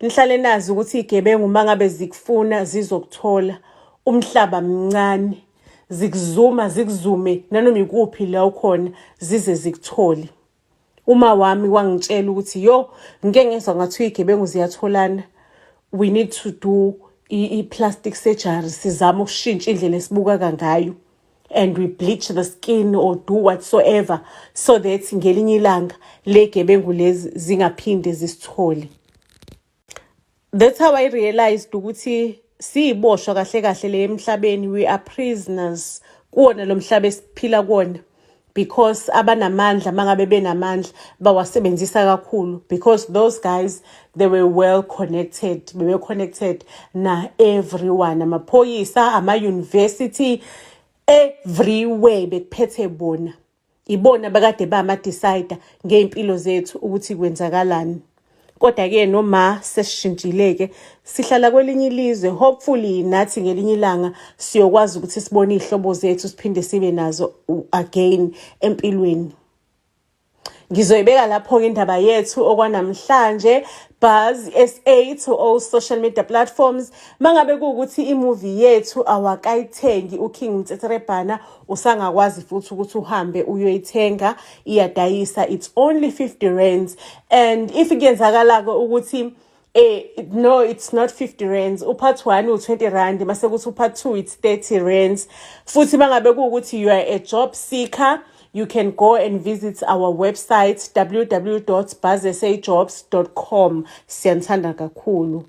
nihlale nazi ukuthi igebengu mangabe zikufuna zizokuthola. Umhlaba mncane, zikuzume nanoma ikuphi la ukhona zize zikuthole. Uma wami wangitshela ukuthi ngeke ngezwe ngathi igebengu ziyatholana, we need to do i-plastic surgery, sizama ukushintsha indlela esibuka ngayo, and we bleach the skin or do whatsoever so that ngelinye ilanga le gebengu lezi zingaphinde zisithole. That's how I realized ukuthi siyiboshwa kahle le emhlabeni. We are prisoners kuwona lo mhlaba esiphila kuwona, because abanamandla mangabe benamandla bawasebenzisa kakhulu, because those guys, they were well connected. They were connected na everyone, amaphoyisa, ama-university, everywhere bekuphethe bona. Ibona bakade bama-decider ngey'mpilo zethu ukuthi kwenzakalani. Kodwa-ke noma sesishintshile-ke sihlala kwelinye ilizwe, hopefully nathi ngelinye ilanga siyokwazi ukuthi sibone iy'hlobo zethu siphinde sibe nazo again empilweni. Ngizoyibeka lapho-ke indaba yethu okwanamhlanje. Buzz SA to all social media platforms. Mangabe kuwukuthi imovie yethu awakayithengi uKing Mtsetserebhana, usangakwazi futhi ukuthi uhambe uyoyithenga, iyadayisa. It's only 50 rands. And if kuyenzakala-ke ukuthi no, it's not 50 rands. Upart 1 u20 rand, mase kuthi upart 2 it's 30 rands. Futhi mangabe kuwukuthi you are a job seeker, you can go and visit our website www.buzzsajobs.com. Siyanthanda kakhulu.